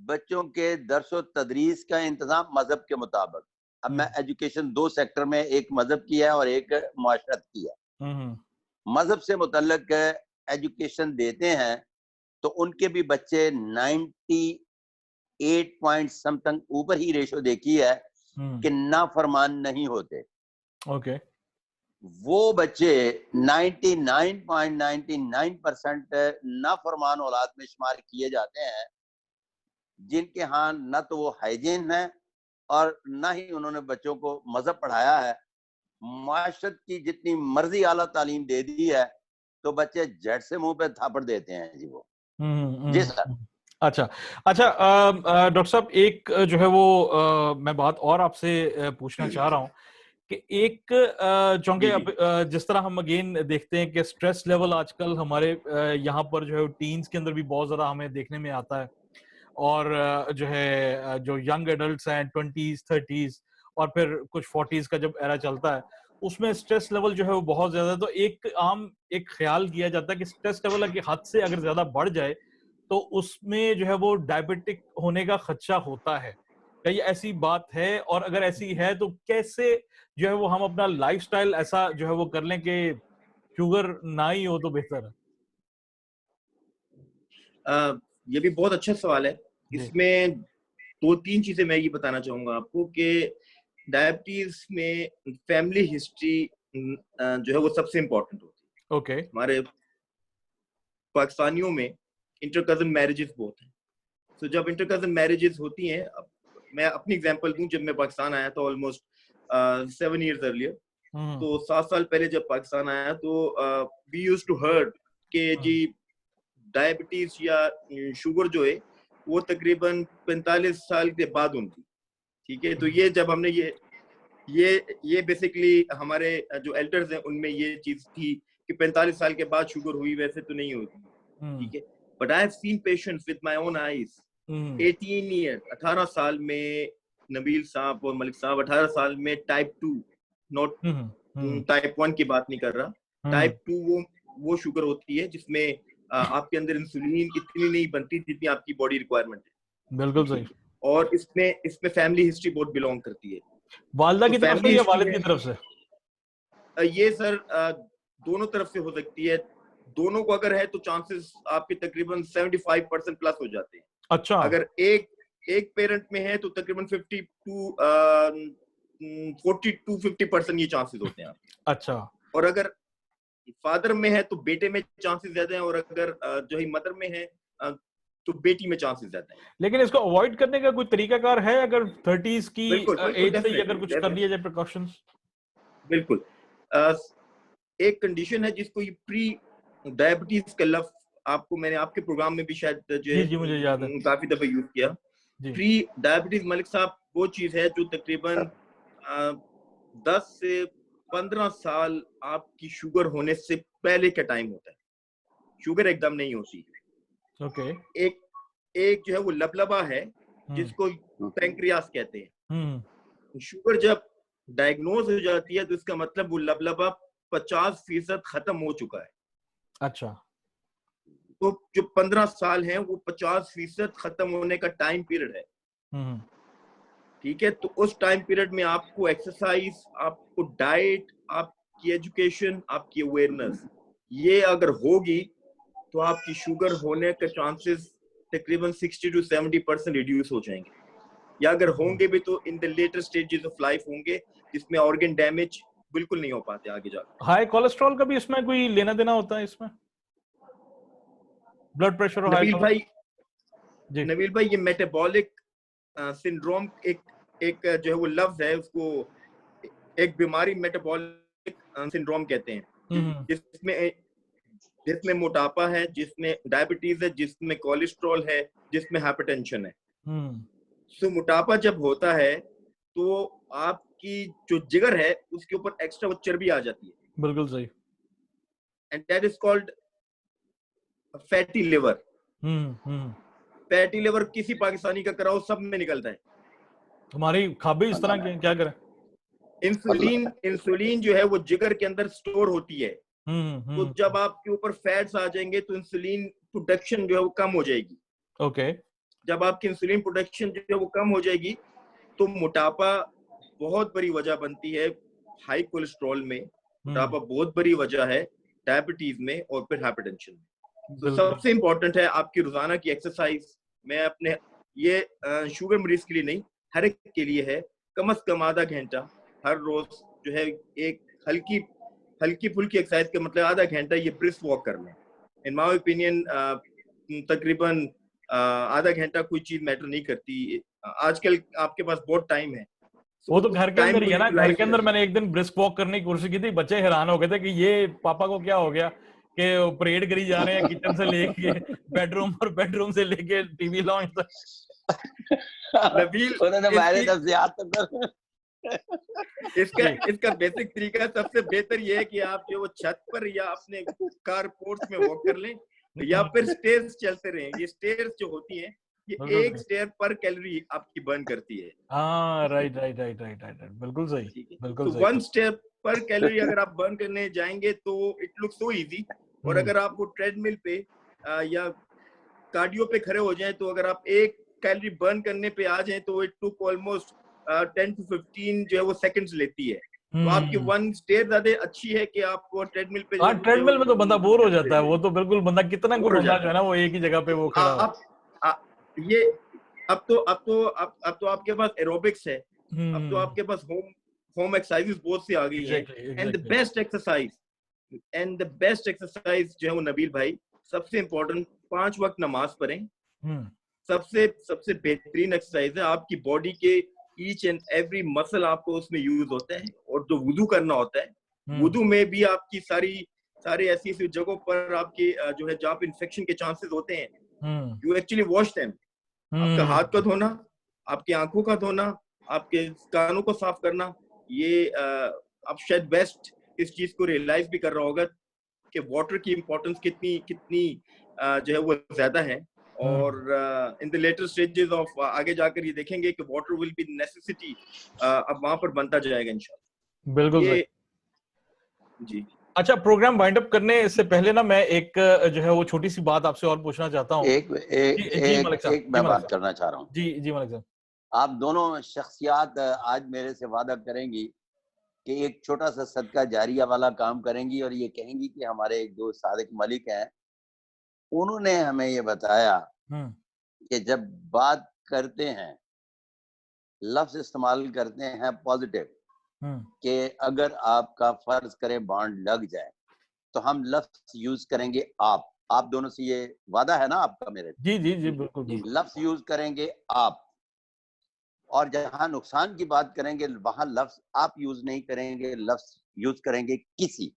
बच्चों के दरसो तदरीस का इंतजाम मजहब के मुताबिक, अब मैं एजुकेशन 2 सेक्टर में, एक मजहब की है और एक मुआशरत की है, मजहब से मुतल्लिक एजुकेशन देते हैं तो उनके भी बच्चे 98 पॉइंट समथिंग ऊपर ही रेशो देखी है कि नाफरमान नहीं होते। ओके, वो बच्चे 99.99% नाफरमान औलाद में शुमार किए जाते हैं, जिनके यहाँ न तो वो हाइजीन है और न ही उन्होंने बच्चों को मजहब पढ़ाया है। माशरत की जितनी मर्जी आला तालीम दे दी है तो बच्चे झट से मुंह पे थापड़ देते हैं जी वो। जी सर। अच्छा अच्छा, डॉक्टर साहब एक जो है वो मैं बात और आपसे पूछना चाह रहा हूँ कि एक चूंकि अब जिस तरह हम अगेन देखते हैं कि स्ट्रेस लेवल आजकल हमारे यहाँ पर जो है टीन्स के अंदर भी बहुत ज्यादा हमें देखने में आता है, और जो है जो यंग एडल्ट्स हैं 20s 30s और फिर कुछ 40s का जब एरा चलता है उसमें स्ट्रेस लेवल जो है वो बहुत ज्यादा है। तो एक ख्याल किया जाता है कि स्ट्रेस लेवल अगर हद से अगर ज्यादा बढ़ जाए तो उसमें जो है वो डायबिटिक होने का खदशा होता है। क्या ये ऐसी बात है, और अगर ऐसी है तो कैसे जो है वो हम अपना लाइफस्टाइल ऐसा जो है वो कर लें कि शुगर ना ही हो तो बेहतर है? ये भी बहुत अच्छा सवाल है। इसमें 2-3 चीजें मैं ये बताना चाहूंगा आपको कि डायबिटीज में फैमिली हिस्ट्री जो है वो सबसे इम्पोर्टेंट होती है। ओके। हमारे पाकिस्तानियों में इंटर कजन मैरिजेस बहुत हैं। तो जब इंटर कजन मैरिजेस होती हैं, मैं अपनी एग्जांपल दूं, जब मैं पाकिस्तान आया था ऑलमोस्ट 7 इयर्स अर्लियर, तो 7 साल पहले जब पाकिस्तान आया तो वी यूज्ड टू हर्ड के जी डायबिटीज या शुगर जो है वो तकरीबन 45 साल के बाद होती। ठीक है, तो ये जब हमने ये बेसिकली हमारे जो एल्डर्स हैं उनमें ये चीज थी कि 45 साल के बाद शुगर हुई, वैसे तो नहीं होती। ठीक है, but I have seen patients with my own eyes 18 year 18 साल में नबील साहब और मलिक साहब 18 साल में टाइप 2, नॉट टाइप 1 की बात नहीं कर रहा, टाइप 2 वो शुगर होती है जिसमें आपके अंदर इंसुलिन इतनी नहीं बनती जितनी आपकी बॉडी रिक्वायरमेंट है। बिल्कुल सही। और इसमें फैमिली हिस्ट्री बहुत बिलोंग करती है। वालिदा की तरफ से या वालिद की तरफ से? ये सर दोनों तरफ से हो सकती है। दोनों को अगर है तो चांसेस आपके तकरीबन 75% प्लस हो जाते हैं। अच्छा। अगर एक पेरेंट में है तो तकरीबन 40-50% ये चांसेस होते हैं आपके। अच्छा। और अगर फादर में है तो बेटे में चांसेस ज्यादा हैं, और अगर जो ही मदर में है तो बेटी में चांसेस ज्यादा हैं। लेकिन इसको अवॉइड करने का कोई तरीकाकार है अगर 30s की एज से अगर कुछ कर लिया जाए प्रिकॉशंस? बिल्कुल। एक कंडीशन है जिसको ये प्री डायबिटीज का लफ्ज आपको मैंने आपके प्रोग्राम में भी शायद जो है जी मुझे याद है, काफी दफा यूज किया। प्री डायबिटीज मलिक साहब वो चीज है जो तकरीबन 10 से 15 साल आपकी शुगर होने से पहले का टाइम होता है। शुगर एकदम नहीं होती। ओके। एक जो है वो लबलबा है जिसको पैंक्रियास कहते हैं। शुगर जब डायग्नोज हो जाती है तो इसका मतलब वो लबलबा 50% खत्म हो चुका है। अच्छा। तो जो 15 साल है वो 50% खत्म होने का टाइम पीरियड है। ठीक है, तो उस टाइम पीरियड में आपको एक्सरसाइज, आपको डाइट, आपकी एजुकेशन, आपकी अवेयरनेस, ये अगर होगी तो आपकी शुगर होने के चांसेस तकरीबन 60 to 70% रिड्यूस हो जाएंगे। या अगर होंगे भी तो in the later stages of life होंगे जिसमें ऑर्गन डैमेज बिल्कुल नहीं हो पाते आगे जाकर। हाई कोलेस्ट्रॉल का भी इसमें कोई लेना देना होता है इसमें? ब्लड प्रेशर और नबील भाई ये मेटाबॉलिक सिंड्रोम एक जो है वो लफ्ज है, उसको एक बीमारी मेटाबॉलिक सिंड्रोम कहते हैं, जिसमें मोटापा है, जिसमें डायबिटीज है, जिसमें कोलेस्ट्रॉल है, जिसमें हाइपरटेंशन है। सो मोटापा जब होता है तो आपकी जो जिगर है उसके ऊपर एक्स्ट्रा वो चर्बी आ जाती है। बिल्कुल सही। And that is called fatty liver. Fatty liver किसी पाकिस्तानी का कराओ सब में निकलता है। हमारी खाबी इस तरह के क्या करें? इंसुलिन जो है वो जिगर के अंदर स्टोर होती है। तो जब आपके ऊपर फैट्स आ जाएंगे तो इंसुलिन प्रोडक्शन जो है वो कम हो जाएगी। ओके। जब आपकी इंसुलिन प्रोडक्शन जो है वो कम हो जाएगी तो मोटापा बहुत बड़ी वजह बनती है। हाई कोलेस्ट्रॉल में मोटापा बहुत बड़ी वजह है, डायबिटीज में और फिर हाइपरटेंशन में। तो सबसे इंपॉर्टेंट है आपकी रोजाना की एक्सरसाइज। मैं अपने ये शुगर मरीज के लिए नहीं, हर एक के लिए है, कम से कम आधा घंटा हर रोज जो है एक हल्की फुल्की एक्सरसाइज का मतलब आधा घंटा ये ब्रिस्क वॉक करना है। इन माय ओपिनियन तकरीबन आधा घंटा कोई चीज मैटर नहीं करती। आजकल आपके पास बहुत टाइम है। वो तो घर के अंदर ही है ना। घर के अंदर मैंने एक दिन ब्रिस्क वॉक करने की कोशिश की थी, बच्चे हैरान हो गए थे कि ये पापा को क्या हो गया कि परेड करी जा रहे हैं किचन से लेके बेडरूम और बेडरूम से लेके टीवी लॉन्च तक। नबील उन्होंने हमारे नफ्सियात तक इसका बेसिक तरीका सबसे बेहतर ये है कि आप जो वो छत पर या अपने कार पोर्च में वॉक कर लें या फिर स्टेयर्स चलते रहें। ये स्टेयर्स जो होती हैं ये एक स्टेयर पर कैलोरी आपकी बर्न करती है। हाँ, right right right right right, बिल्कुल सही, बिल्कुल तो सही। 1 स्टेयर पर कैलोरी अगर आप बर्न करने जाएंगे तो इट लुक्स सो इजी। और अगर आप वो ट्रेडमिल पे या कार्डियो पे खड़े हो जाएं तो अगर आप 1 कैलोरी बर्न करने पे आ जाएं तो इट टुक ऑलमोस्ट 10 to 15 जो है वो सेकंड्स लेती है। तो आपकी 1 स्टेयर ज्यादा अच्छी है कि आप वो ट्रेडमिल पे हाँ, ट्रेडमिल में तो बंदा बोर हो जाता है, वो तो बिल्कुल बंदा कितना घुमाता है ना, वो एक ही जगह पे वो खड़ा हो। ये अब तो आपके पास एरोबिक्स है, अब तो आपके पास होम एक्सरसाइजेस बहुत सी आ गई हैं। एंड द बेस्ट एक्सरसाइज जो है वो नबील भाई सबसे इम्पोर्टेंट 5 वक्त नमाज पढ़ें। सबसे बेहतरीन एक्सरसाइज है। आपकी बॉडी के ईच एंड एवरी मसल आपको उसमें यूज होता है। और जो वुदू करना होता है, वुदू में भी आपकी सारी ऐसी जगहों पर आपकी जो है जहाँ पे इन्फेक्शन के चांसेस होते हैं, यू एक्चुअली वॉश देम। आपका हाथ का धोना, आपकी आंखों का धोना, आपके कानों को साफ करना, ये आप शायद बेस्ट इस चीज को रियलाइज भी कर रहा होगा कि वाटर की इंपॉर्टेंस कितनी जो है वो ज्यादा है। और in the later stages of आगे जाकर ये देखेंगे कि वाटर विल बी नेसेसिटी अब वहां पर बनता जाएगा इंशाल्लाह। बिल्कुल जी। अच्छा, प्रोग्राम वाइंड अप करने से पहले ना मैं एक जो है वो छोटी सी बात आपसे और पूछना चाहता हूँ। एक मैं बात करना चाह रहा हूँ। जी मलिक साहब, आप दोनों शख्सियात आज मेरे से वादा करेंगी कि एक छोटा सा सदका जारिया वाला काम करेंगी और ये कहेंगी कि हमारे एक दोस्त सादिक मलिक हैं, उन्होंने हमें ये बताया कि जब बात करते हैं, लफ्ज इस्तेमाल करते हैं पॉजिटिव, कि अगर आपका फर्ज करे बॉन्ड लग जाए तो हम लफ्ज यूज करेंगे आप दोनों से ये वादा है ना आपका मेरे? जी बिल्कुल। लफ्ज यूज करेंगे आप, और जहां नुकसान की बात करेंगे वहां लफ्ज आप यूज नहीं करेंगे, लफ्ज यूज करेंगे किसी।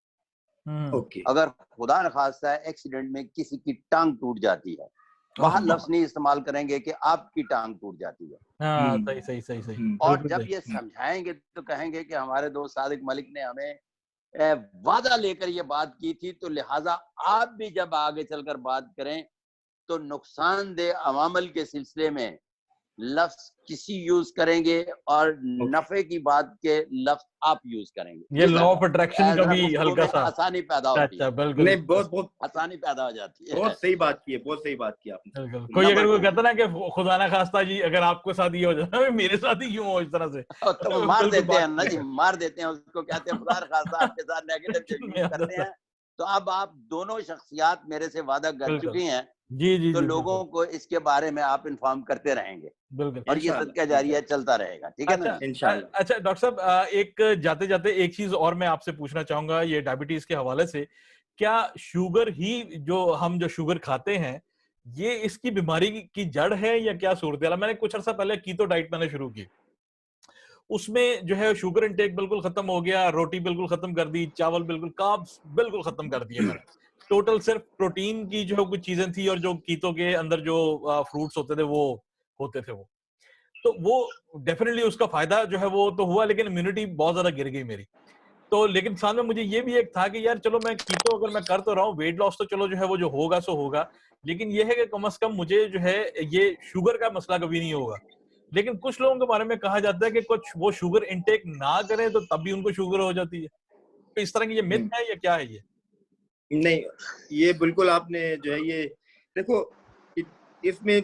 अगर खुदा न खास्ता एक्सीडेंट में किसी की टांग टूट जाती है, वहां लफ्ज नहीं इस्तेमाल करेंगे कि आपकी टांग टूट जाती है। सही। और जब ये समझाएंगे तो कहेंगे कि हमारे दोस्त सादिक मलिक ने हमें वादा लेकर ये बात की थी, तो लिहाजा आप भी जब आगे चलकर बात करें तो नुकसानदेह अवामल के सिलसिले में लफ्ज किसी यूज करेंगे और नफे की बात के लफ्ज आप यूज करेंगे। ये लॉ ऑफ अट्रैक्शन का भी हल्का सा आसानी पैदा होती है। बिल्कुल, बहुत आसानी पैदा हो जाती है। बहुत सही बात की है, बहुत सही बात की आपने। कोई अगर वो कहता ना कि खुदा ना खास्ता जी अगर आपके साथ ये हो जाए, मेरे साथ ही क्यों हो इस तरह से, तो मार देते हैं ना जी, मार देते हैं उसको, कहते हैं खुदा ना खास्ता आपके साथ नेगेटिव यूज करते हैं। तो अब आप दोनों शख्सियात मेरे से वादा कर चुकी हैं, जी तो लोगों को इसके बारे में आप इन्फॉर्म करते रहेंगे, बिल्कुल, और ये सदका जारिया चलता रहेगा, ठीक है ना? इंशाल्लाह। अच्छा डॉक्टर साहब, एक जाते जाते एक चीज और मैं आपसे पूछना चाहूंगा, ये डायबिटीज के हवाले से, क्या शुगर ही जो शुगर खाते हैं ये इसकी बीमारी की जड़ है या क्या सूरत हाल? मैंने कुछ अर्सा पहले कीतो डाइट मैंने शुरू की, उसमें जो है शुगर इंटेक बिल्कुल खत्म हो गया, रोटी बिल्कुल खत्म कर दी, चावल बिल्कुल, कार्ब्स बिल्कुल खत्म कर दिए मैंने। टोटल सिर्फ प्रोटीन की जो कुछ चीजें थी और जो कीतो के अंदर जो फ्रूट्स होते थे वो होते थे, तो वो डेफिनेटली उसका फायदा जो है वो तो हुआ, लेकिन इम्यूनिटी बहुत ज्यादा गिर गई मेरी। तो लेकिन साथ में मुझे ये भी एक था कि यार चलो मैं कीतो अगर मैं कर तो रहा हूँ, वेट लॉस तो चलो जो है वो जो होगा सो होगा, लेकिन ये है कि कम से कम मुझे जो है ये शुगर का मसला कभी नहीं होगा। लेकिन कुछ लोगों के बारे में कहा जाता है कि कुछ वो शुगर इनटेक ना करें तो तब भी उनको शुगर हो जाती है। तो इस तरह की ये मिथ है या क्या है ये? नहीं, ये बिल्कुल आपने जो है ये देखो, इसमें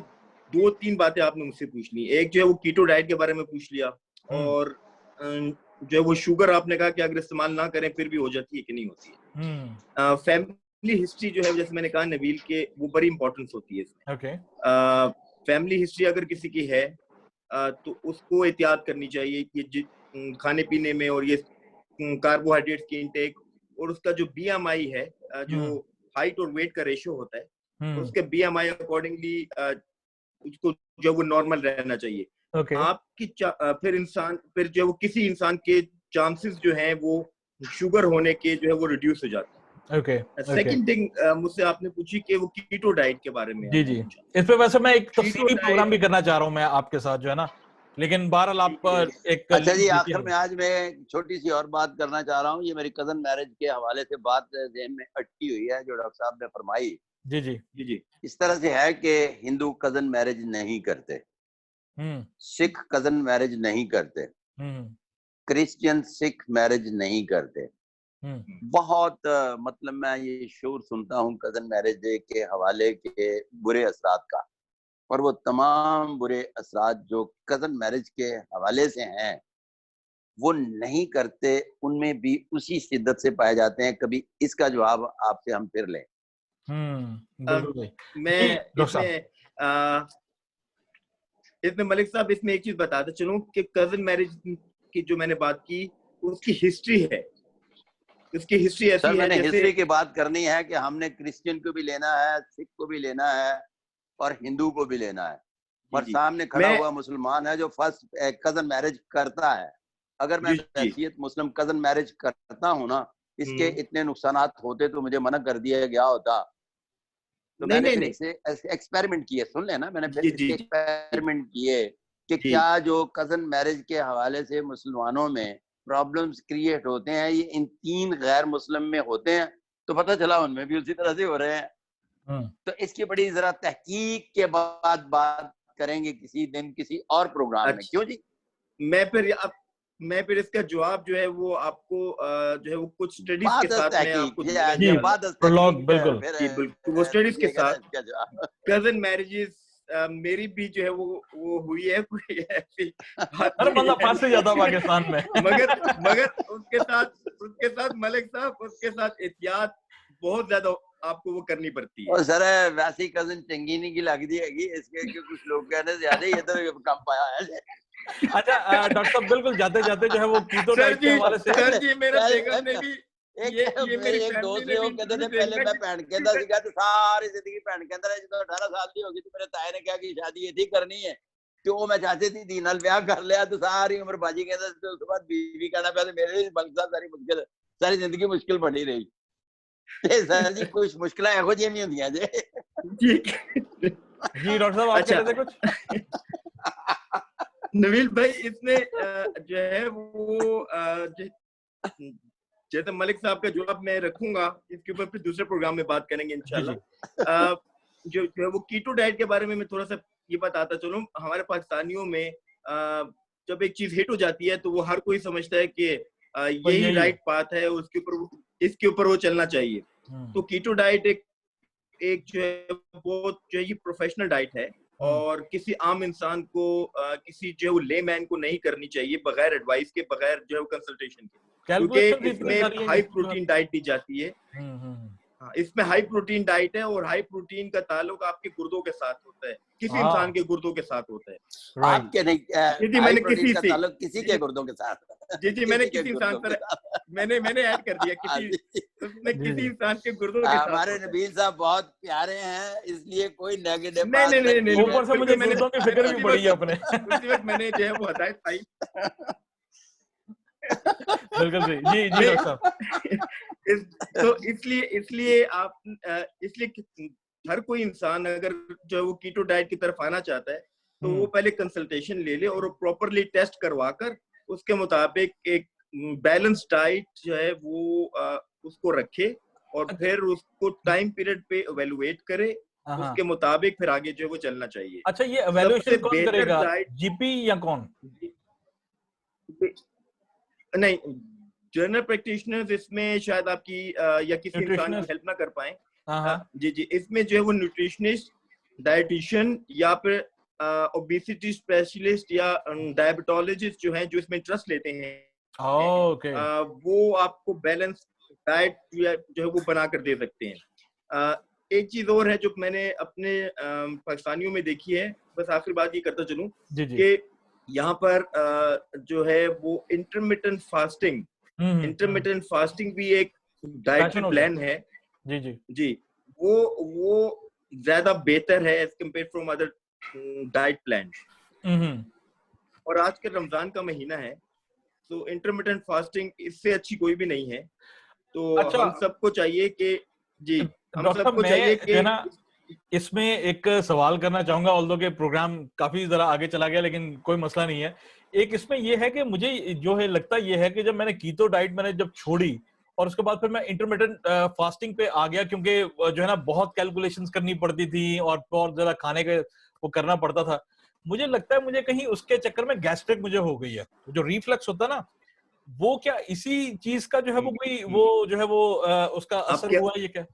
2-3 बातें आपने मुझसे पूछ ली। एक जो है वो कीटो डाइट के बारे में पूछ लिया, और जो है वो शुगर आपने कहा कि अगर इस्तेमाल ना करें फिर भी हो जाती है कि नहीं होती है। फैमिली हिस्ट्री जो है, जैसे मैंने कहा नबील के, वो बड़ी इंपॉर्टेंस होती है इसमें। फैमिली हिस्ट्री अगर किसी की है तो उसको एहतियात करनी चाहिए ये खाने पीने में, और ये कार्बोहाइड्रेट्स की इनटेक, और उसका जो BMI है, जो हाइट और वेट का रेशियो होता है, उसके BMI अकॉर्डिंगली उसको जो वो नॉर्मल रहना चाहिए। आपकी फिर जो वो किसी इंसान के चांसेस जो हैं वो शुगर होने के जो है वो रिड्यूस हो जाते हैं। ओके। सेकंड थिंग मुझसे आपने पूछी कि वो कीटो डाइट के बारे में। जी जी, इस पे वैसे मैं एक तफसीली प्रोग्राम भी डाइट करना चाह रहा हूँ मैं आपके साथ, जो है ना, लेकिन बहरहाल आप एक अच्छा लिंक जी, दीजिए आखिर में हमें। आज मैं छोटी सी और बात करना चाह रहा हूँ। ये मेरी कजन मैरिज के हवाले से बात ज़हन में अटकी हुई है जो डॉक्टर साहब ने फरमाई। जी जी जी जी इस तरह से है कि हिंदू कजन मैरिज नहीं करते, सिख कजन मैरिज नहीं करते, क्रिश्चियन सिख मैरिज नहीं करते। बहुत मतलब मैं ये शोर सुनता हूँ कजन मैरिज के हवाले के बुरे असरात का, और वो तमाम बुरे असरात जो कजन मैरिज के हवाले से हैं वो नहीं करते, उनमें भी उसी शिद्दत से पाए जाते हैं। कभी इसका जवाब आपसे हम फिर लें। बिल्कुल। मैं इसमें मलिक साहब इसमें एक चीज बताता चलूं कि कजन मैरिज की जो मैंने बात की उसकी हिस्ट्री है, उसकी हिस्ट्री ऐसी सर है मैंने जैसे हिस्ट्री की बात करनी है कि हमने क्रिश्चियन को भी लेना है, सिख को भी लेना है और हिंदू को भी लेना है, और सामने खड़ा हुआ मुसलमान है जो फर्स्ट कजन मैरिज करता है। अगर मैं हैसियत मुस्लिम कजन मैरिज करता हूँ ना, इसके इतने नुकसानात होते तो मुझे मना कर दिया गया होता। तो मैंने फिर इसे एक्सपेरिमेंट किए, सुन लेना, मैंने फिर इसके एक्सपेरिमेंट किए कि क्या जो कजन मैरिज के हवाले से मुसलमानों में प्रॉब्लम्स क्रिएट होते हैं ये इन 3 गैर मुस्लिम में होते हैं, तो पता चला उनमें भी उसी तरह से हो रहे हैं। तो इसकी बड़ी जरा तहकीक के बाद बात करेंगे किसी दिन किसी और प्रोग्राम में। क्यों जी? मैं फिर इसका जवाब जो है वो आपको जो है वो कुछ स्टडीज के साथ मैं आपको वो स्टडीज के साथ कजन मैरिजेस मेरी भी जो है वो हुई है, कोई ऐसी बात नहीं है। फांसी जाता पाकिस्तान में मगर उसके साथ मलिक साहब, उसके साथ एहतियात बहुत ज्यादा आपको वो करनी पड़ती है। और सर वैसी कजन चंगीनी की लग दी है इसके कि कुछ लोग कहने ज्यादा ये तो कम पाया है। अच्छा डॉक्टर साहब, बिल्कुल जाते जाते जो है वो कीटो डाइट के हवाले से सर जी मेरे बेगम ने भी एक दोस्त ने वो कहते थे पहले मैं भैन कहता सीगा तो सारी जिंदगी भैन कहता रहा जो 18 साल की होगी तो मेरे ताए ने क्या की शादी ये थी करनी है क्यों मैं चाहती थी दी नाल ब्याह कर लिया तो सारी उम्र बाजी कहता तो उसके बाद बीवी कहना पिया तो मेरे बंसा सारी जिंदगी मुश्किल बनी रही। सर जी कुछ मुश्किलें एहो जी नहीं होंदियां जे। जी डॉक्टर साहब आप कह रहे थे कुछ? नवील भाई इसमें जो है वो जैसे मलिक साहब का जवाब मैं रखूंगा, इसके ऊपर फिर दूसरे प्रोग्राम में बात करेंगे इंशाल्लाह। जो है वो कीटो डाइट के बारे में मैं थोड़ा सा ये बताता चलूं। हमारे पाकिस्तानियों में जब एक चीज हिट हो जाती है तो वो हर कोई समझता है कि यही राइट पाथ है, उसके ऊपर इसके ऊपर वो चलना चाहिए। तो कीटो डाइट एक जो है वो जो है ये प्रोफेशनल डाइट है और किसी आम इंसान को किसी जो है लेमैन को नहीं करनी चाहिए बगैर एडवाइस के, बगैर जो है कंसल्टेशन के, क्योंकि इसमें हाई प्रोटीन डाइट दी जाती है। हाँ, इसमें हाई प्रोटीन डाइट है और हाई प्रोटीन का ताल्लुक आपके गुर्दों के साथ होता है, किसी इंसान के गुर्दों के साथ होता है। आपके नहीं, जी मैंने किसी के गुर्दों के साथ। जी मैंने किसी इंसान पर मैंने ऐड कर दिया किसी इंसान के गुर्दों के साथ। हमारे नबील साहब बहुत प्यारे हैं इसलिए कोई नेगेटिव नहीं, ऊपर से मुझे गुर्दों की फिक्र भी पड़ी है अपने। उसी वक्त मैंने जो है वो हदायत पाई। बिल्कुल सही। जी डॉक्टर साहब। तो इसलिए हर कोई इंसान अगर जो है वो कीटो डाइट की तरफ आना चाहता है तो वो पहले कंसल्टेशन ले ले और प्रॉपरली टेस्ट करवाकर उसके मुताबिक एक बैलेंस डाइट जो है वो उसको रखे और फिर उसको टाइम पीरियड पे इवैल्यूएट करे, उसके मुताबिक फिर आगे जो है वो चलना चाहिए। अच्छा ये इवैल्यूएशन कौन करेगा, जीपी या कौन? नहीं, जनरल प्रैक्टिशनर्स इसमें शायद आपकी या किसी इंसान की हेल्प ना कर पाए। जी इसमें जो है वो न्यूट्रिशनिस्ट, डाइटिशियन या फिर ओबेसिटी स्पेशलिस्ट या डायबिटोलॉजिस्ट जो हैं जो इसमें इंटरेस्ट लेते हैं वो आपको बैलेंस डाइट जो है वो बना कर दे सकते हैं। एक चीज और है जो मैंने अपने पाकिस्तानियों में देखी है, बस आखिरी बात ये करता चलूं कि यहाँ पर जो है वो इंटरमिटेंट फास्टिंग भी एक डाइटरी प्लान है। जी वो ज्यादा बेहतर है as compare from other diet plan. और आजकल रमजान का महीना है तो इंटरमिटेंट फास्टिंग इससे अच्छी कोई भी नहीं है। तो अच्छा, हम सबको चाहिए कि जी, हम डॉक्टर साहब सबको चाहिए मैं जो है कि ना इसमें एक सवाल करना चाहूंगा, ऑल्दो के प्रोग्राम काफी जरा आगे चला गया, लेकिन कोई मसला नहीं है। एक इसमें ये है कि मुझे जो है लगता ये है कि जब मैंने कीटो डाइट मैंने जब छोड़ी और उसके बाद फिर मैं इंटरमिटेंट फास्टिंग पे आ गया, क्योंकि जो है ना बहुत कैलकुलेशंस करनी पड़ती थी और बहुत ज्यादा खाने के वो करना पड़ता था। मुझे लगता है मुझे कहीं उसके चक्कर में गैस्ट्रिक मुझे हो गई है, जो रिफ्लक्स होता है ना, वो क्या इसी चीज का जो है वो कोई वो जो है वो उसका आप असर क्या हुआ है ये क्या?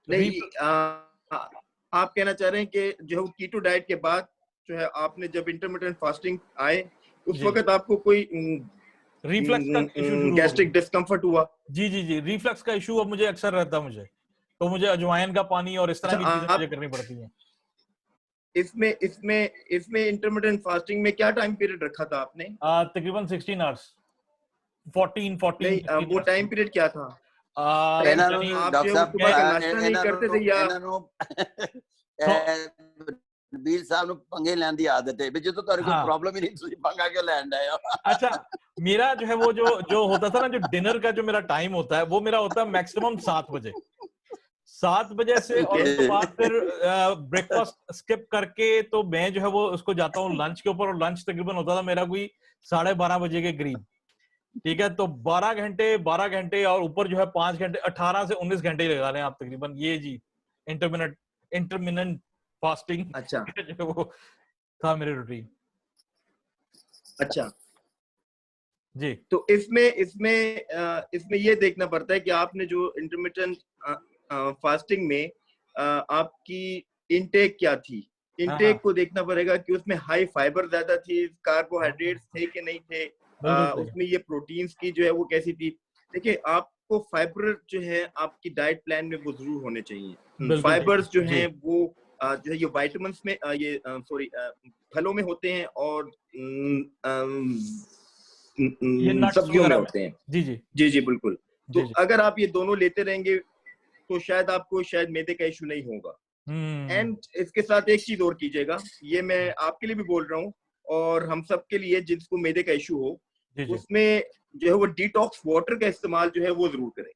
नहीं आप कहना चाह रहे हैं कि जो है वो कीटो डाइट के बाद जो है आपने जब इंटरमिटेंट फास्टिंग आए उस जी, वक्त आपको कोई रिफ्लक्स का इशू शुरू हो गैस्ट्रिक गया। डिस्कम्फर्ट हुआ? जी जी जी, रिफ्लक्स का इशू अब मुझे अक्सर रहता है मुझे, तो मुझे अजवाइन का पानी और इस तरह अच्छा, की चीजें मुझे आप करनी पड़ती हैं। इसमें इसमें इसमें इंटरमिटेंट फास्टिंग में क्या टाइम पीरियड रखा था आपने? तकरीबन 16 आवर्स, 14 14 नहीं 15 वो आवर्स। टाइम पीरियड क्या था? ਇਹਨਾਂ ਨੂੰ यानी आप ਡਾਕਟਰ जो है वो ਸਾਹਿਬ सुबह का नाश्ता नहीं ਇਹਨਾਂ करते थे ਨੂੰ या ਇਹਨਾਂ ਨੂੰ ਵੀਰ ਸਾਹਿਬ ਨੂੰ ਪੰਗੇ ਲੈਣ ਦੀ ਆਦਤ ਹੈ ਵੀ ਜਦੋਂ ਤੁਹਾਡੇ ਕੋਈ हाँ, ਪ੍ਰੋਬਲਮ ਹੀ ਨਹੀਂ ਤੁਸੀਂ ਪੰਗਾ ਕਿਉਂ ਲੈਣ ਡਏ ਹੋ? अच्छा, मेरा जो है वो जो जो होता था ना, जो डिनर का जो मेरा टाइम होता है वो मेरा होता है मैक्सिमम 7 बजे। 7 बजे से और उसके बाद फिर ब्रेकफास्ट स्किप करके तो मैं जो है वो उसको जाता हूँ लंच के ऊपर, और लंच तकरीबन होता था मेरा कोई 12:30 बजे के करीब। ठीक है, तो 12 घंटे और ऊपर जो है 5 घंटे, 18 से 19 घंटे ही लगा लें आप तकरीबन, ये जी इंटरमिनेंट इंटरमिनेंट फास्टिंग अच्छा जो है वो था मेरी रूटीन। अच्छा, जी तो इसमें ये देखना पड़ता है कि आपने जो इंटरमिटेंट फास्टिंग में आपकी इनटेक क्या थी। हाँ इनटेक हाँ, को देखना पड़ेगा कि उसमें हाई फाइबर ज्यादा थी, कार्बोहाइड्रेट्स थे कि नहीं थे, बिल्कुल सही। उसमें ये प्रोटीन्स की जो है वो कैसी थी। देखिए आपको फाइबर जो है आपकी डाइट प्लान में वो जरूर होने चाहिए। बिल्कुल ठीक फाइबर्स जो है जी। हैं वो जो है ये विटामिन्स में ये सॉरी फलों में होते हैं और ये नट्स सब्जियों में वगैरह में। होते हैं। जी जी जी जी बिल्कुल। तो जी जी। अगर आप ये दोनों लेते रहेंगे तो शायद आपको शायद मैदे का इशू नहीं होगा। एंड इसके साथ एक चीज और कीजिएगा, ये मैं आपके लिए भी बोल रहा हूँ और हम सब के लिए जिसको मैदे का इशू हो, जी जी। उसमें जो है वो डिटॉक्स वाटर का इस्तेमाल जो है वो जरूर करें।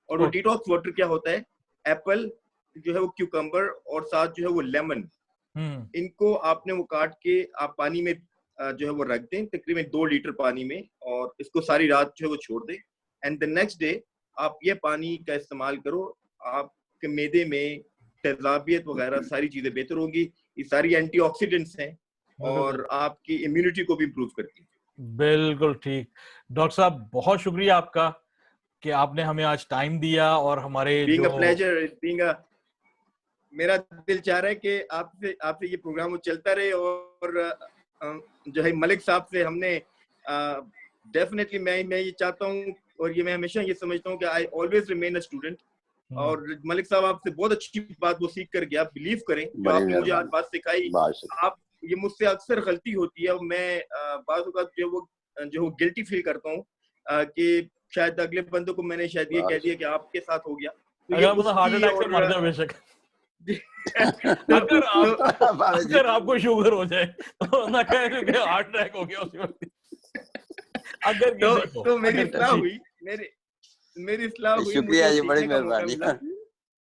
और वो ओके। डिटॉक्स वाटर क्या होता है, एप्पल जो है वो क्यूकम्बर और साथ जो है वो लेमन, इनको आपने वो काट के आप पानी में जो है वो रख दें तकरीबन 2 लीटर पानी में, और इसको सारी रात जो है वो छोड़ दें। एंड द नेक्स्ट डे आप ये पानी का इस्तेमाल करो, आपके मैदे में तेजाबियत वगैरह सारी चीजें बेहतर होंगी। ये सारी एंटीऑक्सीडेंट्स हैं और आपकी इम्यूनिटी को भी इम्प्रूव करती है। बिल्कुल ठीक। डॉक्टर साहब बहुत शुक्रिया आपका कि आपने हमें आज टाइम दिया और हमारे बीइंग जो अ प्लेजर, बीइंग अ मेरा दिल चाह रहा है कि आपसे आपसे ये प्रोग्राम चलता रहे और जो है मलिक साहब से हमने डेफिनेटली मैं ये चाहता हूँ और ये मैं हमेशा ये समझता हूँ कि I always remain a student. और मलिक साहब आपसे बहुत अच्छी बात वो सीख कर गया। आप बिलीव करें जो आपने मुझे आज बात सिखाई, आप ये मुझसे अक्सर गलती होती है, मैं बात जो गिल्टी फील करता हूँ कि शायद अगले बंदे को मैंने शायद ये कह दिया कि आपके साथ हो गया, तो ये अगर मतलब हार्ट उसकी अटैक से मर और जाए बेशक बाबा जी अगर आपको शुगर हो जाए तो ना कहें कि हार्ट अटैक हो गया उसी वक्त। अगर किसी को तो मेरी अगर इस्लाह किसी हुई, मेरी इस्लाह हुई, मुझे शुक्रिया वो जी, बड़ी सीखने का मौका मेहरबानी। मिला।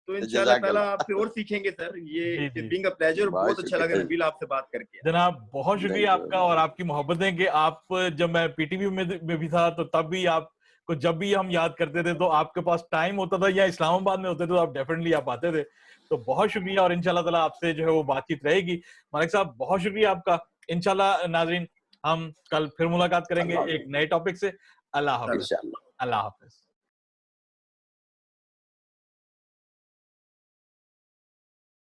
तो इंशाल्लाह ताला जज़ाकल्लाह। आपसे और सीखेंगे सर। जी ये जी बीइंग अ प्लेजर, बहुत बहुत अच्छा लगा शुक्रिया। नबील आपसे बात करके। जनाब, बहुत शुक्रिया थैंक आपका और आपकी मोहब्बतें कि आप जब मैं पीटीवी में भी था तो तब भी आपको जब भी हम याद करते थे तो आपके पास टाइम होता था या इस्लामाबाद में होते थे तो आप डेफिनेटली आप आते थे। तो बहुत शुक्रिया और इंशाल्लाह ताला आपसे जो है वो बातचीत रहेगी। मलिक साहब बहुत शुक्रिया आपका। इंशाल्लाह नाज़रीन हम कल फिर मुलाकात करेंगे अल्लाह एक नए टॉपिक से। अल्लाह हाफ़िज़। इंशाअल्लाह। अल्लाह हाफ़िज़।